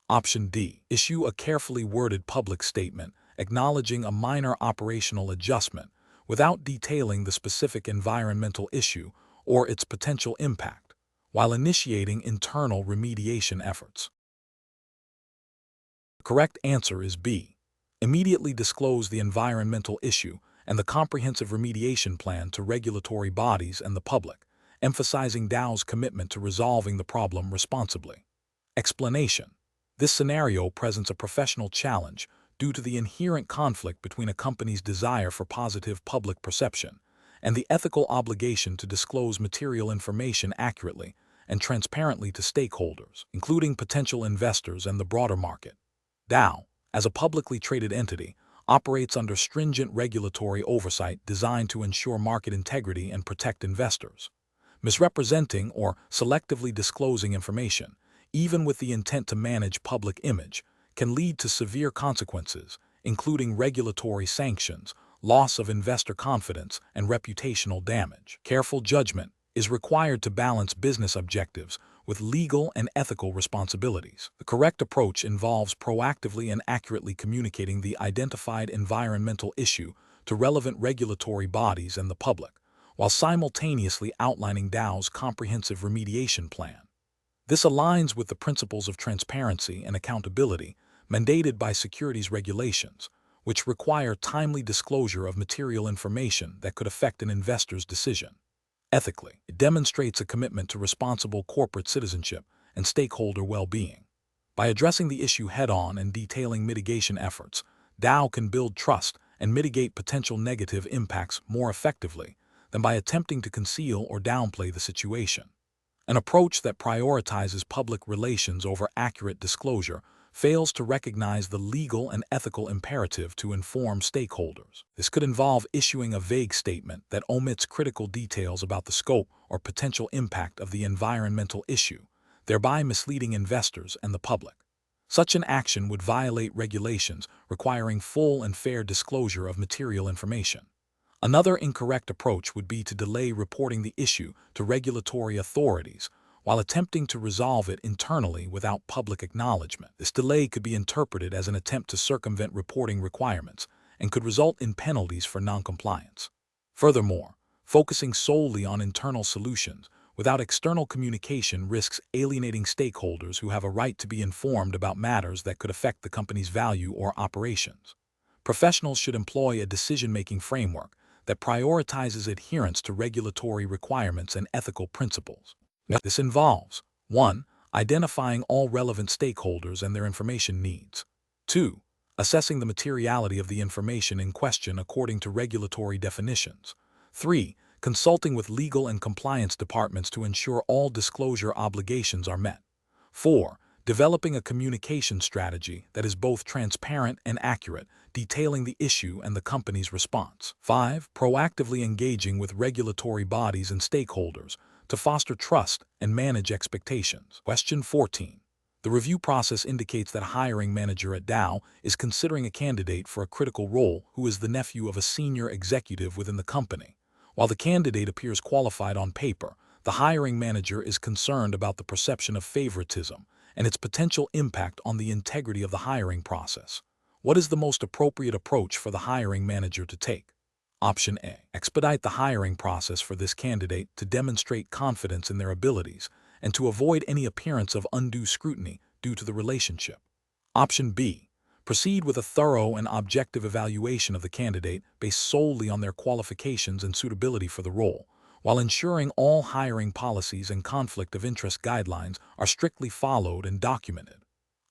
Option D. Issue a carefully worded public statement acknowledging a minor operational adjustment without detailing the specific environmental issue or its potential impact, while initiating internal remediation efforts. The correct answer is B. Immediately disclose the environmental issue and the comprehensive remediation plan to regulatory bodies and the public, emphasizing Dow's commitment to resolving the problem responsibly. Explanation. This scenario presents a professional challenge due to the inherent conflict between a company's desire for positive public perception and the ethical obligation to disclose material information accurately and transparently to stakeholders, including potential investors and the broader market. Dow, as a publicly traded entity, operates under stringent regulatory oversight designed to ensure market integrity and protect investors. Misrepresenting or selectively disclosing information, even with the intent to manage public image, can lead to severe consequences, including regulatory sanctions, loss of investor confidence, and reputational damage. Careful judgment is required to balance business objectives with legal and ethical responsibilities. The correct approach involves proactively and accurately communicating the identified environmental issue to relevant regulatory bodies and the public, while simultaneously outlining Dow's comprehensive remediation plan. This aligns with the principles of transparency and accountability mandated by securities regulations, which require timely disclosure of material information that could affect an investor's decision. Ethically, it demonstrates a commitment to responsible corporate citizenship and stakeholder well-being. By addressing the issue head-on and detailing mitigation efforts, Dow can build trust and mitigate potential negative impacts more effectively than by attempting to conceal or downplay the situation. An approach that prioritizes public relations over accurate disclosure fails to recognize the legal and ethical imperative to inform stakeholders. This could involve issuing a vague statement that omits critical details about the scope or potential impact of the environmental issue, thereby misleading investors and the public. Such an action would violate regulations requiring full and fair disclosure of material information. Another incorrect approach would be to delay reporting the issue to regulatory authorities while attempting to resolve it internally without public acknowledgement. This delay could be interpreted as an attempt to circumvent reporting requirements and could result in penalties for noncompliance. Furthermore, focusing solely on internal solutions without external communication risks alienating stakeholders who have a right to be informed about matters that could affect the company's value or operations. Professionals should employ a decision-making framework that prioritizes adherence to regulatory requirements and ethical principles. This involves 1. Identifying all relevant stakeholders and their information needs. 2. Assessing the materiality of the information in question according to regulatory definitions. 3. Consulting with legal and compliance departments to ensure all disclosure obligations are met. 4. Developing a communication strategy that is both transparent and accurate, detailing the issue and the company's response. 5. Proactively engaging with regulatory bodies and stakeholders to foster trust and manage expectations. Question 14. The review process indicates that a hiring manager at Dow is considering a candidate for a critical role who is the nephew of a senior executive within the company. While the candidate appears qualified on paper, the hiring manager is concerned about the perception of favoritism and its potential impact on the integrity of the hiring process. What is the most appropriate approach for the hiring manager to take? Option A. Expedite the hiring process for this candidate to demonstrate confidence in their abilities and to avoid any appearance of undue scrutiny due to the relationship. Option B. Proceed with a thorough and objective evaluation of the candidate based solely on their qualifications and suitability for the role, while ensuring all hiring policies and conflict of interest guidelines are strictly followed and documented.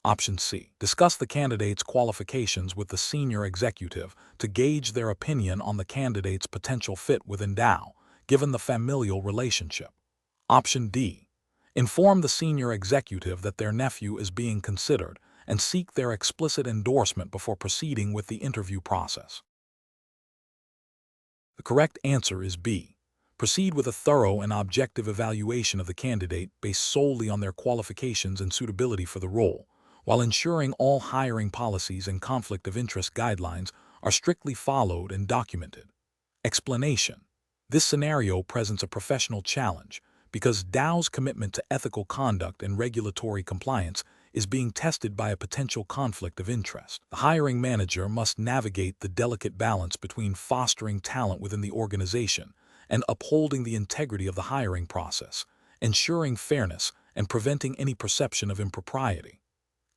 Option C. Discuss the candidate's qualifications with the senior executive to gauge their opinion on the candidate's potential fit within Dow, given the familial relationship. Option D. Inform the senior executive that their nephew is being considered and seek their explicit endorsement before proceeding with the interview process. The correct answer is B. Proceed with a thorough and objective evaluation of the candidate based solely on their qualifications and suitability for the role, while ensuring all hiring policies and conflict of interest guidelines are strictly followed and documented. Explanation. This scenario presents a professional challenge because Dow's commitment to ethical conduct and regulatory compliance is being tested by a potential conflict of interest. The hiring manager must navigate the delicate balance between fostering talent within the organization and upholding the integrity of the hiring process, ensuring fairness and preventing any perception of impropriety.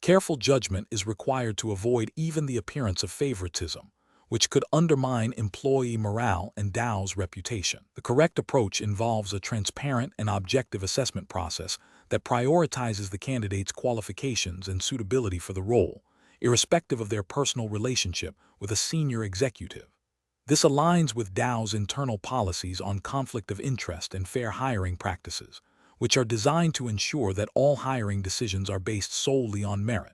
Careful judgment is required to avoid even the appearance of favoritism, which could undermine employee morale and Dow's reputation. The correct approach involves a transparent and objective assessment process that prioritizes the candidate's qualifications and suitability for the role, irrespective of their personal relationship with a senior executive. This aligns with Dow's internal policies on conflict of interest and fair hiring practices, which are designed to ensure that all hiring decisions are based solely on merit.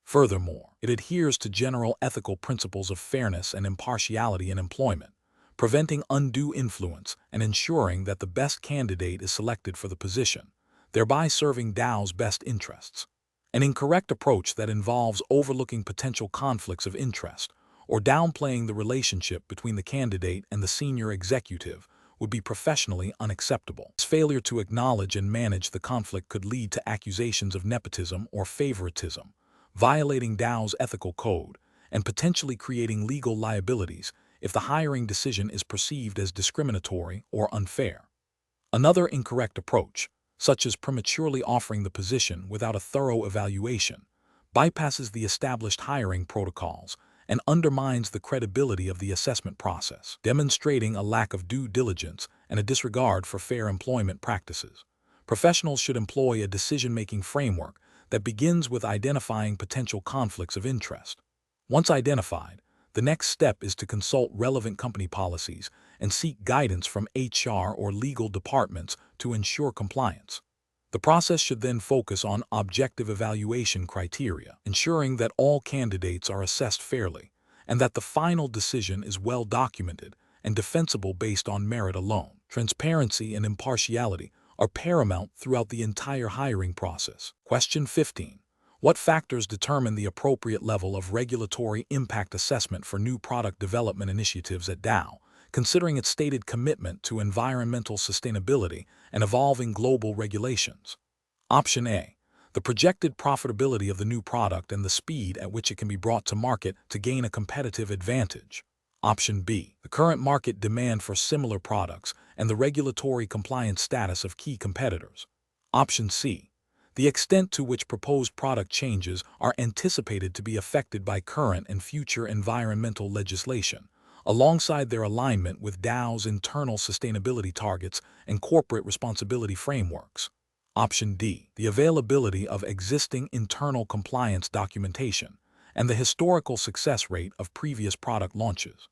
Furthermore, it adheres to general ethical principles of fairness and impartiality in employment, preventing undue influence and ensuring that the best candidate is selected for the position, thereby serving Dow's best interests. An incorrect approach that involves overlooking potential conflicts of interest or downplaying the relationship between the candidate and the senior executive would be professionally unacceptable. This failure to acknowledge and manage the conflict could lead to accusations of nepotism or favoritism, violating Dow's ethical code, and potentially creating legal liabilities if the hiring decision is perceived as discriminatory or unfair. Another incorrect approach, such as prematurely offering the position without a thorough evaluation, bypasses the established hiring protocols and undermines the credibility of the assessment process, demonstrating a lack of due diligence and a disregard for fair employment practices. Professionals should employ a decision-making framework that begins with identifying potential conflicts of interest. Once identified, the next step is to consult relevant company policies and seek guidance from HR or legal departments to ensure compliance. The process should then focus on objective evaluation criteria, ensuring that all candidates are assessed fairly and that the final decision is well documented and defensible based on merit alone. Transparency and impartiality are paramount throughout the entire hiring process. Question 15. What factors determine the appropriate level of regulatory impact assessment for new product development initiatives at Dow, considering its stated commitment to environmental sustainability and evolving global regulations? Option A. The projected profitability of the new product and the speed at which it can be brought to market to gain a competitive advantage. Option B. The current market demand for similar products and the regulatory compliance status of key competitors. Option C. The extent to which proposed product changes are anticipated to be affected by current and future environmental legislation, alongside their alignment with Dow's internal sustainability targets and corporate responsibility frameworks. Option D. The availability of existing internal compliance documentation and the historical success rate of previous product launches.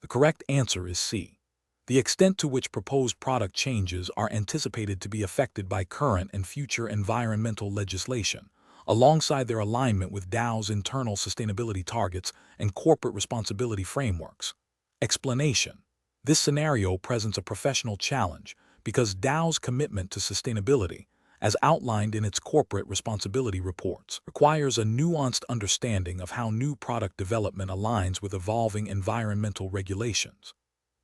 The correct answer is C. The extent to which proposed product changes are anticipated to be affected by current and future environmental legislation, alongside their alignment with Dow's internal sustainability targets and corporate responsibility frameworks. Explanation. This scenario presents a professional challenge because Dow's commitment to sustainability, as outlined in its corporate responsibility reports, requires a nuanced understanding of how new product development aligns with evolving environmental regulations.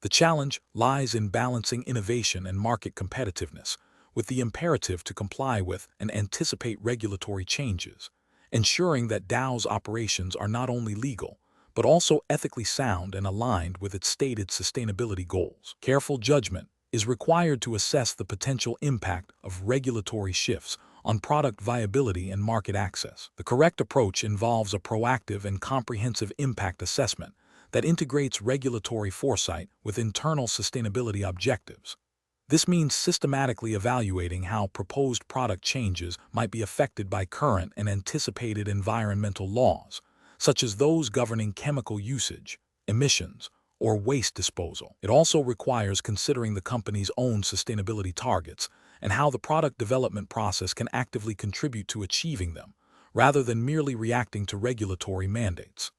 The challenge lies in balancing innovation and market competitiveness with the imperative to comply with and anticipate regulatory changes, ensuring that Dow's operations are not only legal, but also ethically sound and aligned with its stated sustainability goals. Careful judgment is required to assess the potential impact of regulatory shifts on product viability and market access. The correct approach involves a proactive and comprehensive impact assessment that integrates regulatory foresight with internal sustainability objectives. This means systematically evaluating how proposed product changes might be affected by current and anticipated environmental laws, such as those governing chemical usage, emissions, or waste disposal. It also requires considering the company's own sustainability targets and how the product development process can actively contribute to achieving them, rather than merely reacting to regulatory mandates.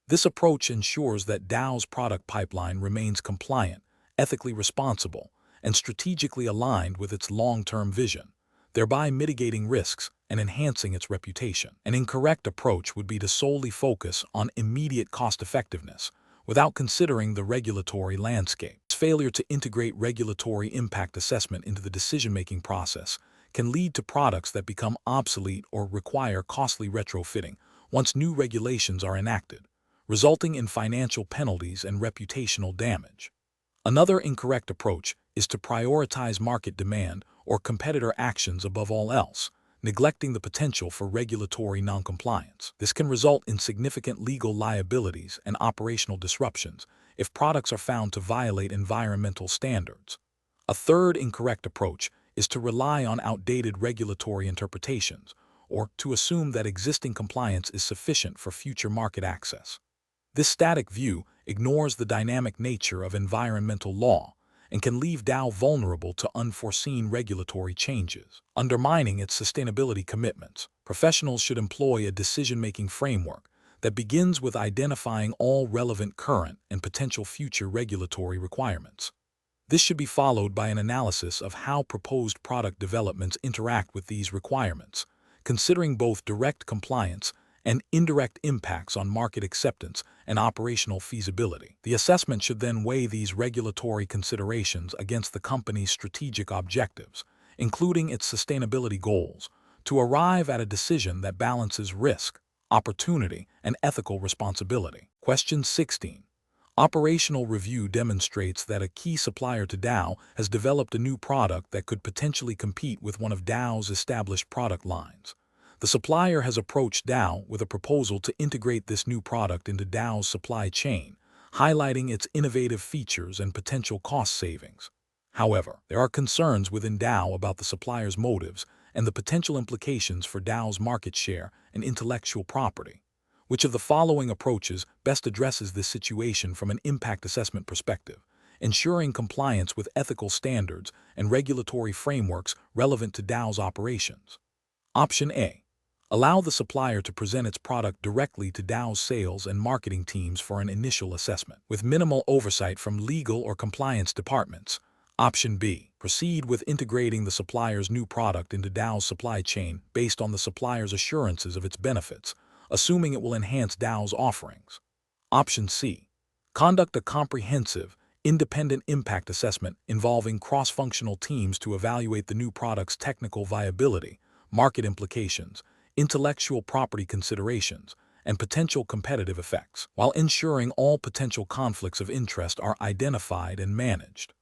This approach ensures that Dow's product pipeline remains compliant, ethically responsible, and strategically aligned with its long-term vision, thereby mitigating risks and enhancing its reputation. An incorrect approach would be to solely focus on immediate cost-effectiveness without considering the regulatory landscape. Failure to integrate regulatory impact assessment into the decision-making process can lead to products that become obsolete or require costly retrofitting once new regulations are enacted, resulting in financial penalties and reputational damage. Another incorrect approach is to prioritize market demand or competitor actions above all else, neglecting the potential for regulatory noncompliance. This can result in significant legal liabilities and operational disruptions if products are found to violate environmental standards. A third incorrect approach is to rely on outdated regulatory interpretations or to assume that existing compliance is sufficient for future market access. This static view ignores the dynamic nature of environmental law and can leave Dow vulnerable to unforeseen regulatory changes, undermining its sustainability commitments. Professionals should employ a decision-making framework that begins with identifying all relevant current and potential future regulatory requirements. This should be followed by an analysis of how proposed product developments interact with these requirements, considering both direct compliance and indirect impacts on market acceptance and operational feasibility. The assessment should then weigh these regulatory considerations against the company's strategic objectives, including its sustainability goals, to arrive at a decision that balances risk, opportunity, and ethical responsibility. Question 16. Operational review demonstrates that a key supplier to Dow has developed a new product that could potentially compete with one of Dow's established product lines. The supplier has approached Dow with a proposal to integrate this new product into Dow's supply chain, highlighting its innovative features and potential cost savings. However, there are concerns within Dow about the supplier's motives and the potential implications for Dow's market share and intellectual property. Which of the following approaches best addresses this situation from an impact assessment perspective, ensuring compliance with ethical standards and regulatory frameworks relevant to Dow's operations? Option A. Allow the supplier to present its product directly to Dow's sales and marketing teams for an initial assessment, with minimal oversight from legal or compliance departments. Option B. Proceed with integrating the supplier's new product into Dow's supply chain based on the supplier's assurances of its benefits, assuming it will enhance Dow's offerings. Option C. Conduct a comprehensive, independent impact assessment involving cross-functional teams to evaluate the new product's technical viability, market implications, intellectual property considerations, and potential competitive effects, while ensuring all potential conflicts of interest are identified and managed.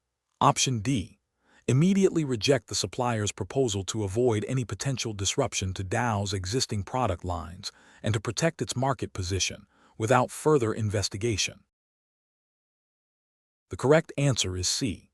Option D. Immediately reject the supplier's proposal to avoid any potential disruption to Dow's existing product lines and to protect its market position without further investigation. The correct answer is C.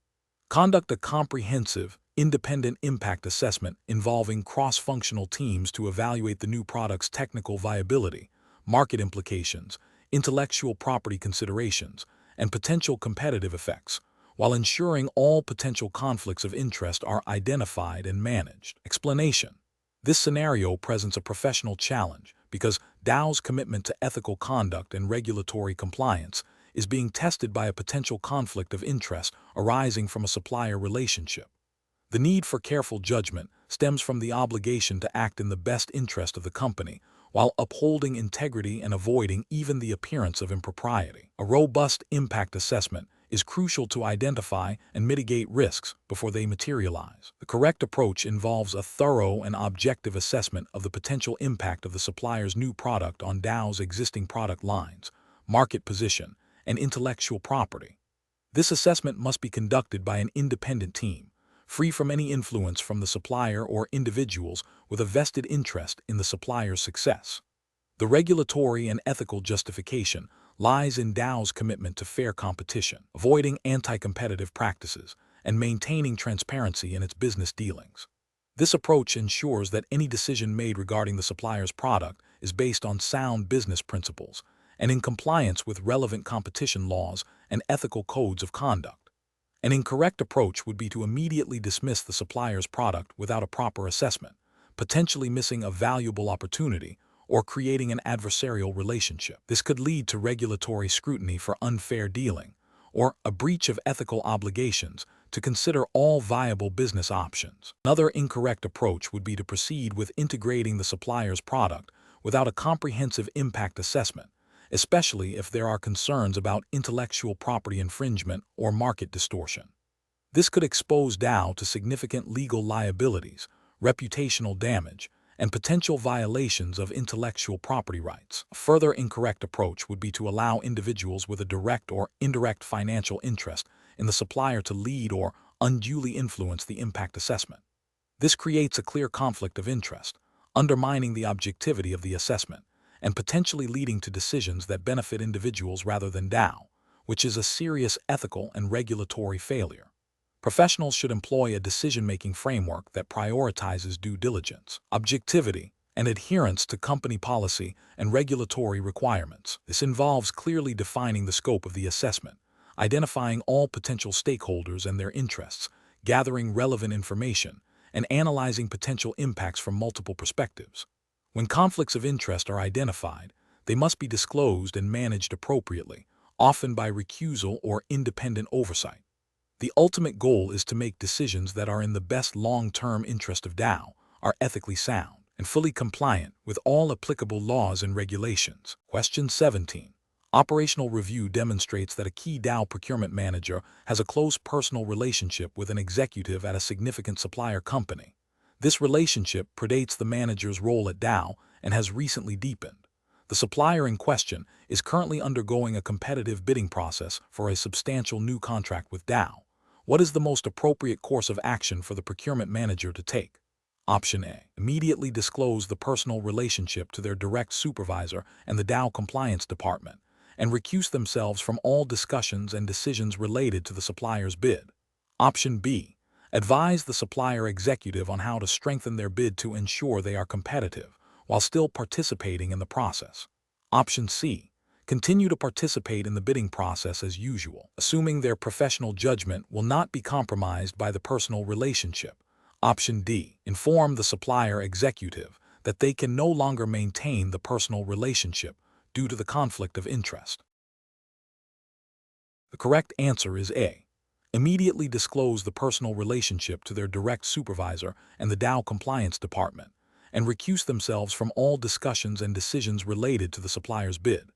Conduct a comprehensive, independent impact assessment involving cross-functional teams to evaluate the new product's technical viability, market implications, intellectual property considerations, and potential competitive effects, while ensuring all potential conflicts of interest are identified and managed. Explanation. This scenario presents a professional challenge because Dow's commitment to ethical conduct and regulatory compliance is being tested by a potential conflict of interest arising from a supplier relationship. The need for careful judgment stems from the obligation to act in the best interest of the company while upholding integrity and avoiding even the appearance of impropriety. A robust impact assessment is crucial to identify and mitigate risks before they materialize. The correct approach involves a thorough and objective assessment of the potential impact of the supplier's new product on Dow's existing product lines, market position, and intellectual property. This assessment must be conducted by an independent team, free from any influence from the supplier or individuals with a vested interest in the supplier's success. The regulatory and ethical justification lies in Dow's commitment to fair competition, avoiding anti-competitive practices, and maintaining transparency in its business dealings. This approach ensures that any decision made regarding the supplier's product is based on sound business principles and in compliance with relevant competition laws and ethical codes of conduct. An incorrect approach would be to immediately dismiss the supplier's product without a proper assessment, potentially missing a valuable opportunity or creating an adversarial relationship. This could lead to regulatory scrutiny for unfair dealing, or a breach of ethical obligations to consider all viable business options. Another incorrect approach would be to proceed with integrating the supplier's product without a comprehensive impact assessment, especially if there are concerns about intellectual property infringement or market distortion. This could expose Dow to significant legal liabilities, reputational damage, and potential violations of intellectual property rights. A further incorrect approach would be to allow individuals with a direct or indirect financial interest in the supplier to lead or unduly influence the impact assessment. This creates a clear conflict of interest, undermining the objectivity of the assessment, and potentially leading to decisions that benefit individuals rather than Dow, which is a serious ethical and regulatory failure. Professionals should employ a decision-making framework that prioritizes due diligence, objectivity, and adherence to company policy and regulatory requirements. This involves clearly defining the scope of the assessment, identifying all potential stakeholders and their interests, gathering relevant information, and analyzing potential impacts from multiple perspectives. When conflicts of interest are identified, they must be disclosed and managed appropriately, often by recusal or independent oversight. The ultimate goal is to make decisions that are in the best long-term interest of Dow, are ethically sound, and fully compliant with all applicable laws and regulations. Question 17. Operational review demonstrates that a key Dow procurement manager has a close personal relationship with an executive at a significant supplier company. This relationship predates the manager's role at Dow and has recently deepened. The supplier in question is currently undergoing a competitive bidding process for a substantial new contract with Dow. What is the most appropriate course of action for the procurement manager to take? Option A. Immediately disclose the personal relationship to their direct supervisor and the Dow Compliance Department, and recuse themselves from all discussions and decisions related to the supplier's bid. Option B. Advise the supplier executive on how to strengthen their bid to ensure they are competitive, while still participating in the process. Option C. Continue to participate in the bidding process as usual, assuming their professional judgment will not be compromised by the personal relationship. Option D. Inform the supplier executive that they can no longer maintain the personal relationship due to the conflict of interest. The correct answer is A. Immediately disclose the personal relationship to their direct supervisor and the Dow Compliance Department, and recuse themselves from all discussions and decisions related to the supplier's bid.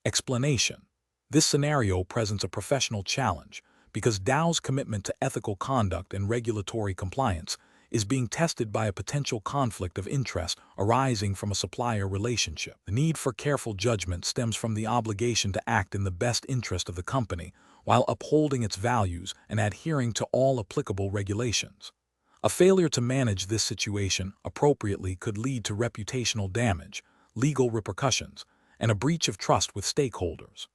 Explanation. This scenario presents a professional challenge because Dow's commitment to ethical conduct and regulatory compliance is being tested by a potential conflict of interest arising from a supplier relationship. The need for careful judgment stems from the obligation to act in the best interest of the company while upholding its values and adhering to all applicable regulations. A failure to manage this situation appropriately could lead to reputational damage, legal repercussions, and a breach of trust with stakeholders.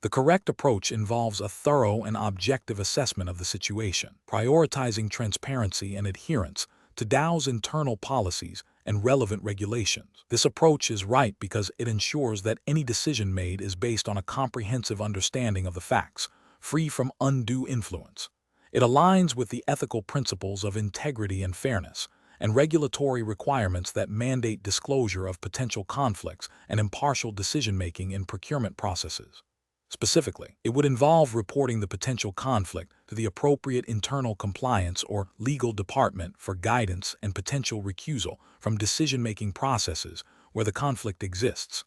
The correct approach involves a thorough and objective assessment of the situation, prioritizing transparency and adherence to Dow's internal policies and relevant regulations. This approach is right because it ensures that any decision made is based on a comprehensive understanding of the facts, free from undue influence. It aligns with the ethical principles of integrity and fairness, and regulatory requirements that mandate disclosure of potential conflicts and impartial decision-making in procurement processes. Specifically, it would involve reporting the potential conflict to the appropriate internal compliance or legal department for guidance and potential recusal from decision-making processes where the conflict exists.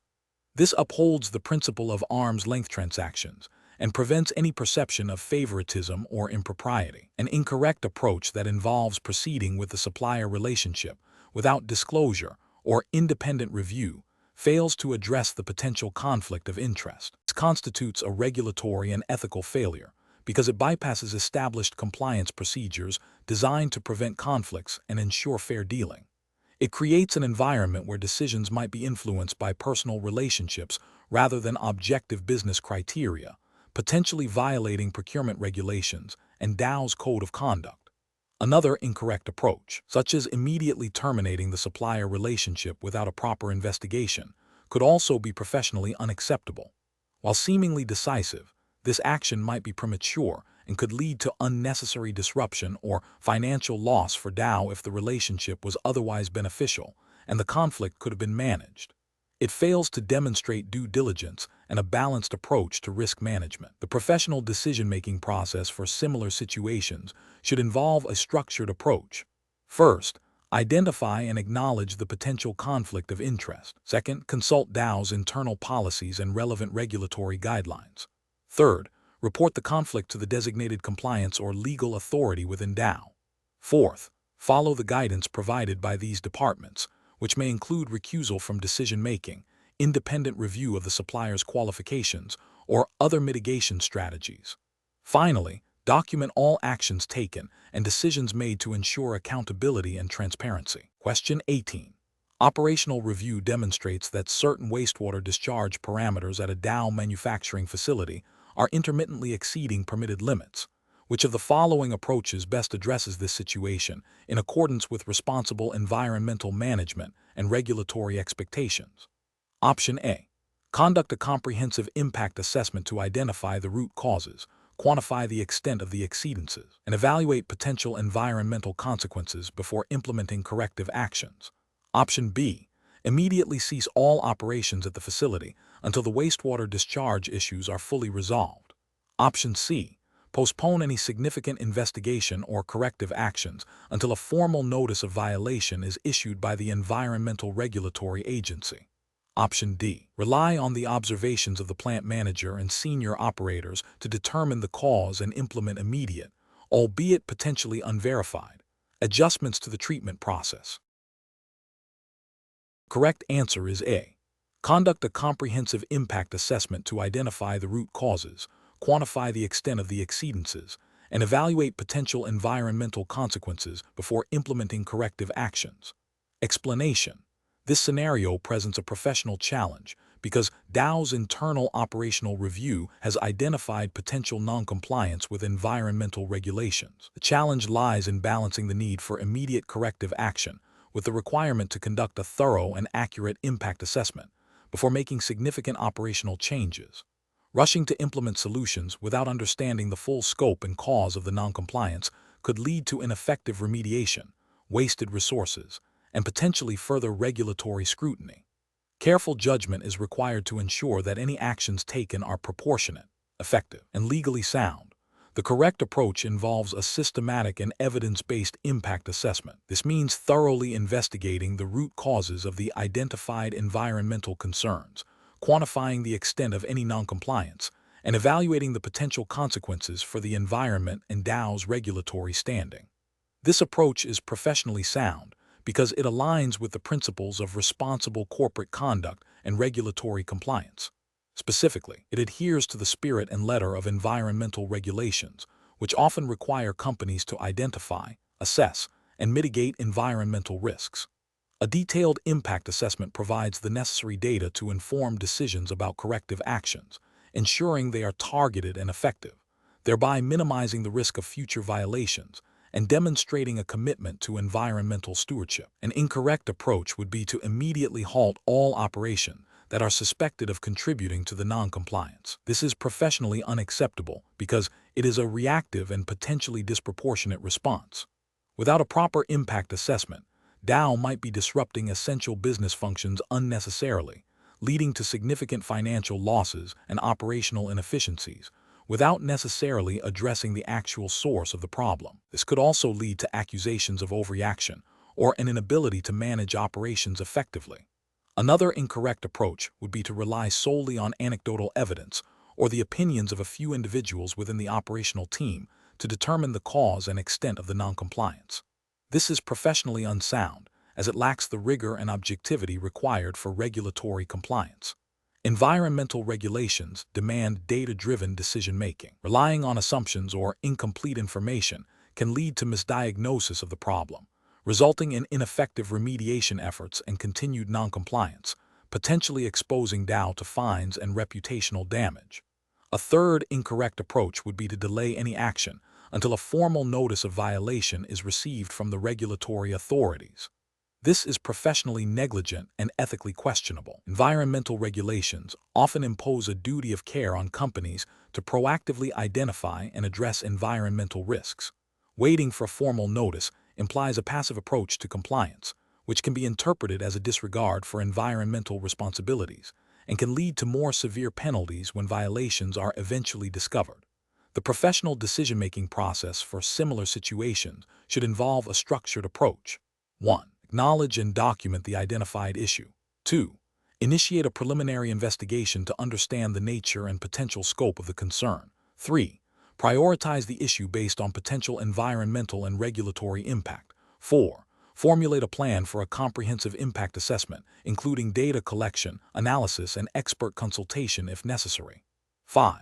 This upholds the principle of arm's-length transactions and prevents any perception of favoritism or impropriety. An incorrect approach that involves proceeding with the supplier relationship without disclosure or independent review fails to address the potential conflict of interest. This constitutes a regulatory and ethical failure because it bypasses established compliance procedures designed to prevent conflicts and ensure fair dealing. It creates an environment where decisions might be influenced by personal relationships rather than objective business criteria, potentially violating procurement regulations and Dow's code of conduct. Another incorrect approach, such as immediately terminating the supplier relationship without a proper investigation, could also be professionally unacceptable. While seemingly decisive, this action might be premature and could lead to unnecessary disruption or financial loss for Dow if the relationship was otherwise beneficial and the conflict could have been managed. It fails to demonstrate due diligence and a balanced approach to risk management. The professional decision-making process for similar situations should involve a structured approach. First, identify and acknowledge the potential conflict of interest. Second, consult Dow's internal policies and relevant regulatory guidelines. Third, report the conflict to the designated compliance or legal authority within Dow. Fourth, follow the guidance provided by these departments, which may include recusal from decision-making, independent review of the supplier's qualifications, or other mitigation strategies. Finally, document all actions taken and decisions made to ensure accountability and transparency. Question 18. Operational review demonstrates that certain wastewater discharge parameters at a Dow manufacturing facility are intermittently exceeding permitted limits. Which of the following approaches best addresses this situation in accordance with responsible environmental management and regulatory expectations? Option A. Conduct a comprehensive impact assessment to identify the root causes, quantify the extent of the exceedances, and evaluate potential environmental consequences before implementing corrective actions. Option B. Immediately cease all operations at the facility until the wastewater discharge issues are fully resolved. Option C. Postpone any significant investigation or corrective actions until a formal notice of violation is issued by the environmental regulatory agency. Option D. Rely on the observations of the plant manager and senior operators to determine the cause and implement immediate, albeit potentially unverified, adjustments to the treatment process. Correct answer is A. Conduct a comprehensive impact assessment to identify the root causes, quantify the extent of the exceedances, and evaluate potential environmental consequences before implementing corrective actions. Explanation. This scenario presents a professional challenge because Dow's internal operational review has identified potential noncompliance with environmental regulations. The challenge lies in balancing the need for immediate corrective action with the requirement to conduct a thorough and accurate impact assessment before making significant operational changes. Rushing to implement solutions without understanding the full scope and cause of the noncompliance could lead to ineffective remediation, wasted resources, and potentially further regulatory scrutiny. Careful judgment is required to ensure that any actions taken are proportionate, effective, and legally sound. The correct approach involves a systematic and evidence-based impact assessment. This means thoroughly investigating the root causes of the identified environmental concerns, quantifying the extent of any noncompliance, and evaluating the potential consequences for the environment and Dow's regulatory standing. This approach is professionally sound because it aligns with the principles of responsible corporate conduct and regulatory compliance. Specifically, it adheres to the spirit and letter of environmental regulations, which often require companies to identify, assess, and mitigate environmental risks. A detailed impact assessment provides the necessary data to inform decisions about corrective actions, ensuring they are targeted and effective, thereby minimizing the risk of future violations and demonstrating a commitment to environmental stewardship. An incorrect approach would be to immediately halt all operations that are suspected of contributing to the noncompliance. This is professionally unacceptable because it is a reactive and potentially disproportionate response. Without a proper impact assessment, Dow might be disrupting essential business functions unnecessarily, leading to significant financial losses and operational inefficiencies, without necessarily addressing the actual source of the problem. This could also lead to accusations of overreaction or an inability to manage operations effectively. Another incorrect approach would be to rely solely on anecdotal evidence or the opinions of a few individuals within the operational team to determine the cause and extent of the noncompliance. This is professionally unsound, as it lacks the rigor and objectivity required for regulatory compliance. Environmental regulations demand data-driven decision-making. Relying on assumptions or incomplete information can lead to misdiagnosis of the problem, resulting in ineffective remediation efforts and continued noncompliance, potentially exposing Dow to fines and reputational damage. A third incorrect approach would be to delay any action until a formal notice of violation is received from the regulatory authorities. This is professionally negligent and ethically questionable. Environmental regulations often impose a duty of care on companies to proactively identify and address environmental risks. Waiting for a formal notice implies a passive approach to compliance, which can be interpreted as a disregard for environmental responsibilities and can lead to more severe penalties when violations are eventually discovered. The professional decision-making process for similar situations should involve a structured approach. 1. Acknowledge and document the identified issue. 2. Initiate a preliminary investigation to understand the nature and potential scope of the concern. 3. Prioritize the issue based on potential environmental and regulatory impact. 4. Formulate a plan for a comprehensive impact assessment, including data collection, analysis, and expert consultation if necessary. 5.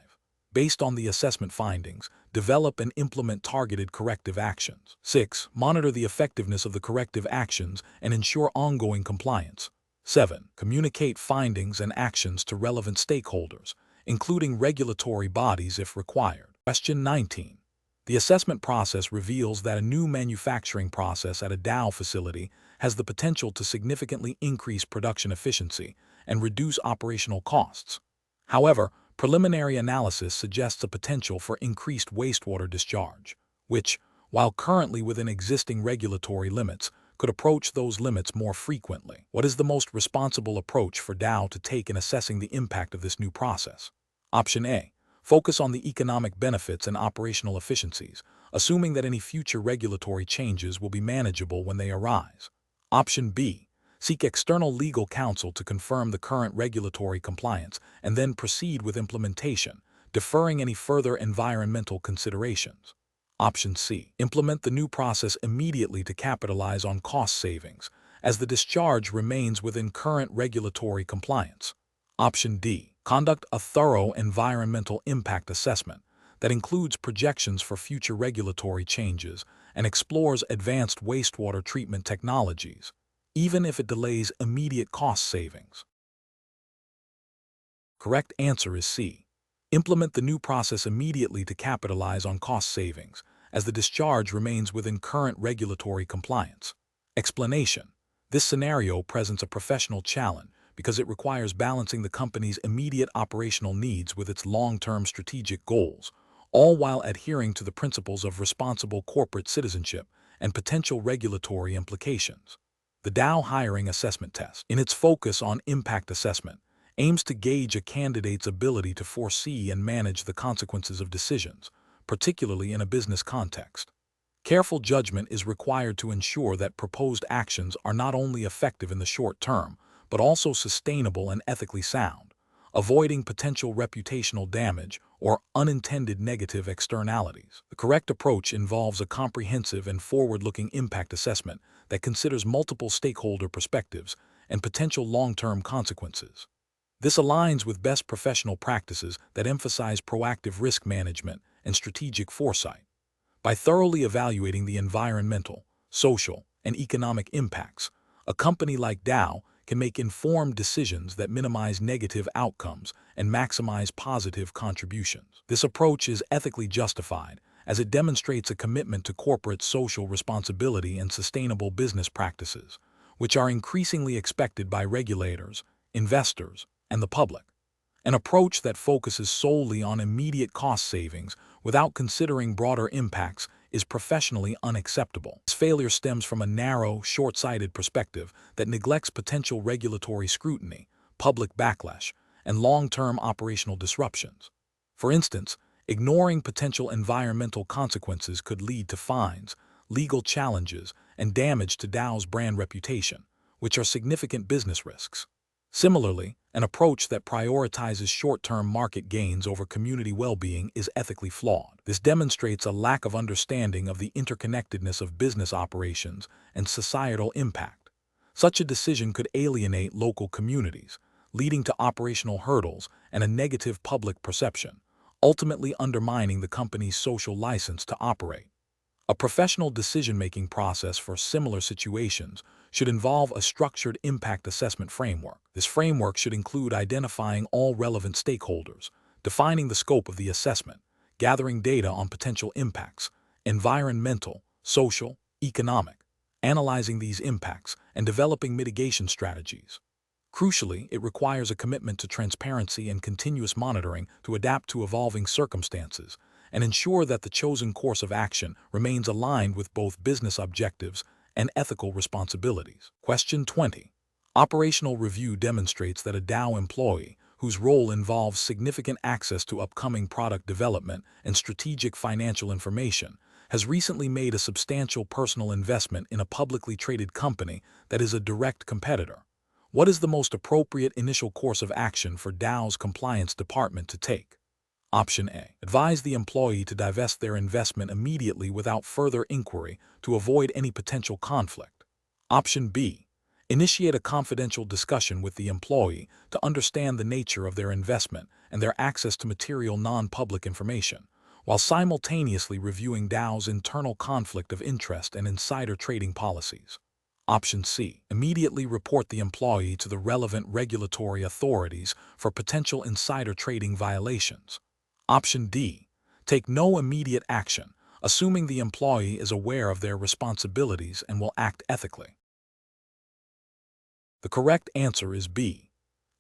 Based on the assessment findings, develop and implement targeted corrective actions. 6. Monitor the effectiveness of the corrective actions and ensure ongoing compliance. 7. Communicate findings and actions to relevant stakeholders, including regulatory bodies if required. Question 19. The assessment process reveals that a new manufacturing process at a Dow facility has the potential to significantly increase production efficiency and reduce operational costs. However, preliminary analysis suggests a potential for increased wastewater discharge, which, while currently within existing regulatory limits, could approach those limits more frequently. What is the most responsible approach for Dow to take in assessing the impact of this new process? Option A. Focus on the economic benefits and operational efficiencies, assuming that any future regulatory changes will be manageable when they arise. Option B. Seek external legal counsel to confirm the current regulatory compliance and then proceed with implementation, deferring any further environmental considerations. Option C. Implement the new process immediately to capitalize on cost savings, as the discharge remains within current regulatory compliance. Option D. Conduct a thorough environmental impact assessment that includes projections for future regulatory changes and explores advanced wastewater treatment technologies, even if it delays immediate cost savings. Correct answer is C. Implement the new process immediately to capitalize on cost savings, as the discharge remains within current regulatory compliance. Explanation. This scenario presents a professional challenge because it requires balancing the company's immediate operational needs with its long-term strategic goals, all while adhering to the principles of responsible corporate citizenship and potential regulatory implications. The Dow Hiring Assessment Test, in its focus on impact assessment, aims to gauge a candidate's ability to foresee and manage the consequences of decisions, particularly in a business context. Careful judgment is required to ensure that proposed actions are not only effective in the short term, but also sustainable and ethically sound, avoiding potential reputational damage or unintended negative externalities. The correct approach involves a comprehensive and forward-looking impact assessment that considers multiple stakeholder perspectives and potential long-term consequences. This aligns with best professional practices that emphasize proactive risk management and strategic foresight. By thoroughly evaluating the environmental, social, and economic impacts, a company like Dow can make informed decisions that minimize negative outcomes and maximize positive contributions. This approach is ethically justified, as it demonstrates a commitment to corporate social responsibility and sustainable business practices, which are increasingly expected by regulators, investors, and the public. An approach that focuses solely on immediate cost savings without considering broader impacts is professionally unacceptable. This failure stems from a narrow, short-sighted perspective that neglects potential regulatory scrutiny, public backlash, and long-term operational disruptions. For instance, ignoring potential environmental consequences could lead to fines, legal challenges, and damage to Dow's brand reputation, which are significant business risks. Similarly, an approach that prioritizes short-term market gains over community well-being is ethically flawed. This demonstrates a lack of understanding of the interconnectedness of business operations and societal impact. Such a decision could alienate local communities, leading to operational hurdles and a negative public perception, ultimately undermining the company's social license to operate. A professional decision-making process for similar situations should involve a structured impact assessment framework. This framework should include identifying all relevant stakeholders, defining the scope of the assessment, gathering data on potential impacts, environmental, social, economic, analyzing these impacts, and developing mitigation strategies. Crucially, it requires a commitment to transparency and continuous monitoring to adapt to evolving circumstances and ensure that the chosen course of action remains aligned with both business objectives and ethical responsibilities. Question 20. Operational review demonstrates that a Dow employee, whose role involves significant access to upcoming product development and strategic financial information, has recently made a substantial personal investment in a publicly traded company that is a direct competitor. What is the most appropriate initial course of action for Dow's compliance department to take? Option A. Advise the employee to divest their investment immediately without further inquiry to avoid any potential conflict. Option B. Initiate a confidential discussion with the employee to understand the nature of their investment and their access to material non-public information, while simultaneously reviewing Dow's internal conflict of interest and insider trading policies. Option C. Immediately report the employee to the relevant regulatory authorities for potential insider trading violations. Option D. Take no immediate action, assuming the employee is aware of their responsibilities and will act ethically. The correct answer is B.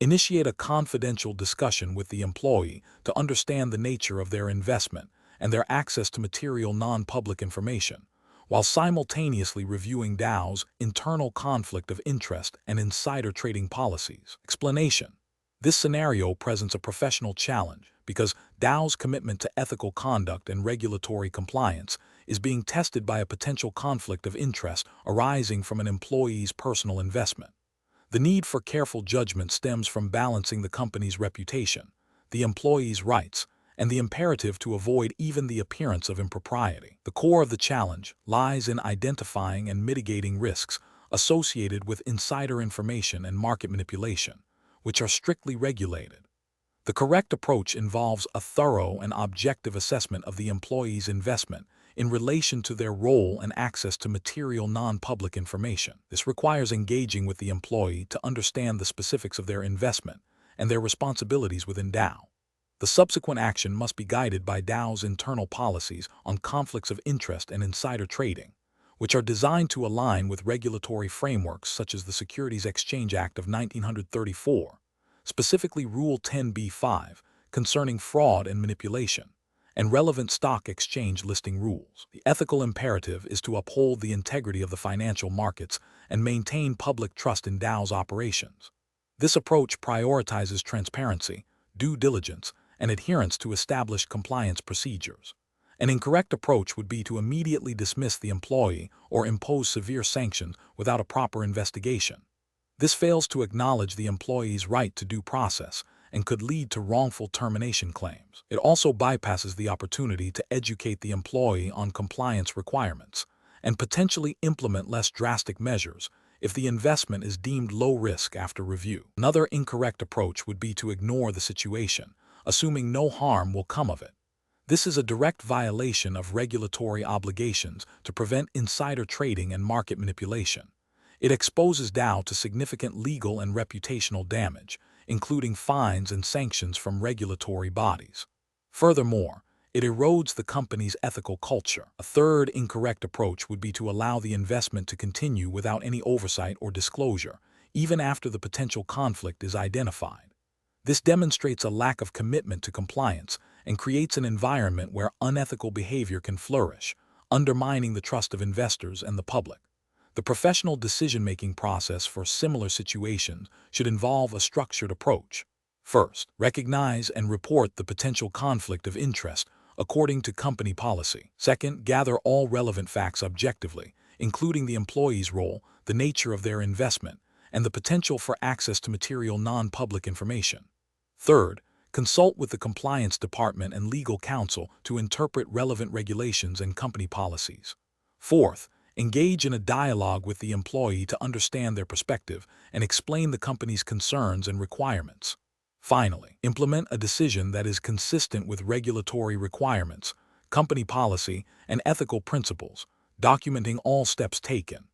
Initiate a confidential discussion with the employee to understand the nature of their investment and their access to material non-public information, while simultaneously reviewing Dow's internal conflict of interest and insider trading policies. Explanation. This scenario presents a professional challenge because Dow's commitment to ethical conduct and regulatory compliance is being tested by a potential conflict of interest arising from an employee's personal investment. The need for careful judgment stems from balancing the company's reputation, the employee's rights, and the imperative to avoid even the appearance of impropriety. The core of the challenge lies in identifying and mitigating risks associated with insider information and market manipulation, which are strictly regulated. The correct approach involves a thorough and objective assessment of the employee's investment in relation to their role and access to material non-public information. This requires engaging with the employee to understand the specifics of their investment and their responsibilities within Dow. The subsequent action must be guided by Dow's internal policies on conflicts of interest and insider trading, which are designed to align with regulatory frameworks such as the Securities Exchange Act of 1934, specifically Rule 10b-5 concerning fraud and manipulation, and relevant stock exchange listing rules. The ethical imperative is to uphold the integrity of the financial markets and maintain public trust in Dow's operations. This approach prioritizes transparency, due diligence, and adherence to established compliance procedures. An incorrect approach would be to immediately dismiss the employee or impose severe sanctions without a proper investigation. This fails to acknowledge the employee's right to due process and could lead to wrongful termination claims. It also bypasses the opportunity to educate the employee on compliance requirements and potentially implement less drastic measures if the investment is deemed low risk after review. Another incorrect approach would be to ignore the situation, assuming no harm will come of it. This is a direct violation of regulatory obligations to prevent insider trading and market manipulation. It exposes Dow to significant legal and reputational damage, including fines and sanctions from regulatory bodies. Furthermore, it erodes the company's ethical culture. A third incorrect approach would be to allow the investment to continue without any oversight or disclosure, even after the potential conflict is identified. This demonstrates a lack of commitment to compliance and creates an environment where unethical behavior can flourish, undermining the trust of investors and the public. The professional decision-making process for similar situations should involve a structured approach. First, recognize and report the potential conflict of interest according to company policy. Second, gather all relevant facts objectively, including the employee's role, the nature of their investment, and the potential for access to material non-public information. Third, consult with the compliance department and legal counsel to interpret relevant regulations and company policies. Fourth, engage in a dialogue with the employee to understand their perspective and explain the company's concerns and requirements. Finally, implement a decision that is consistent with regulatory requirements, company policy, and ethical principles, documenting all steps taken.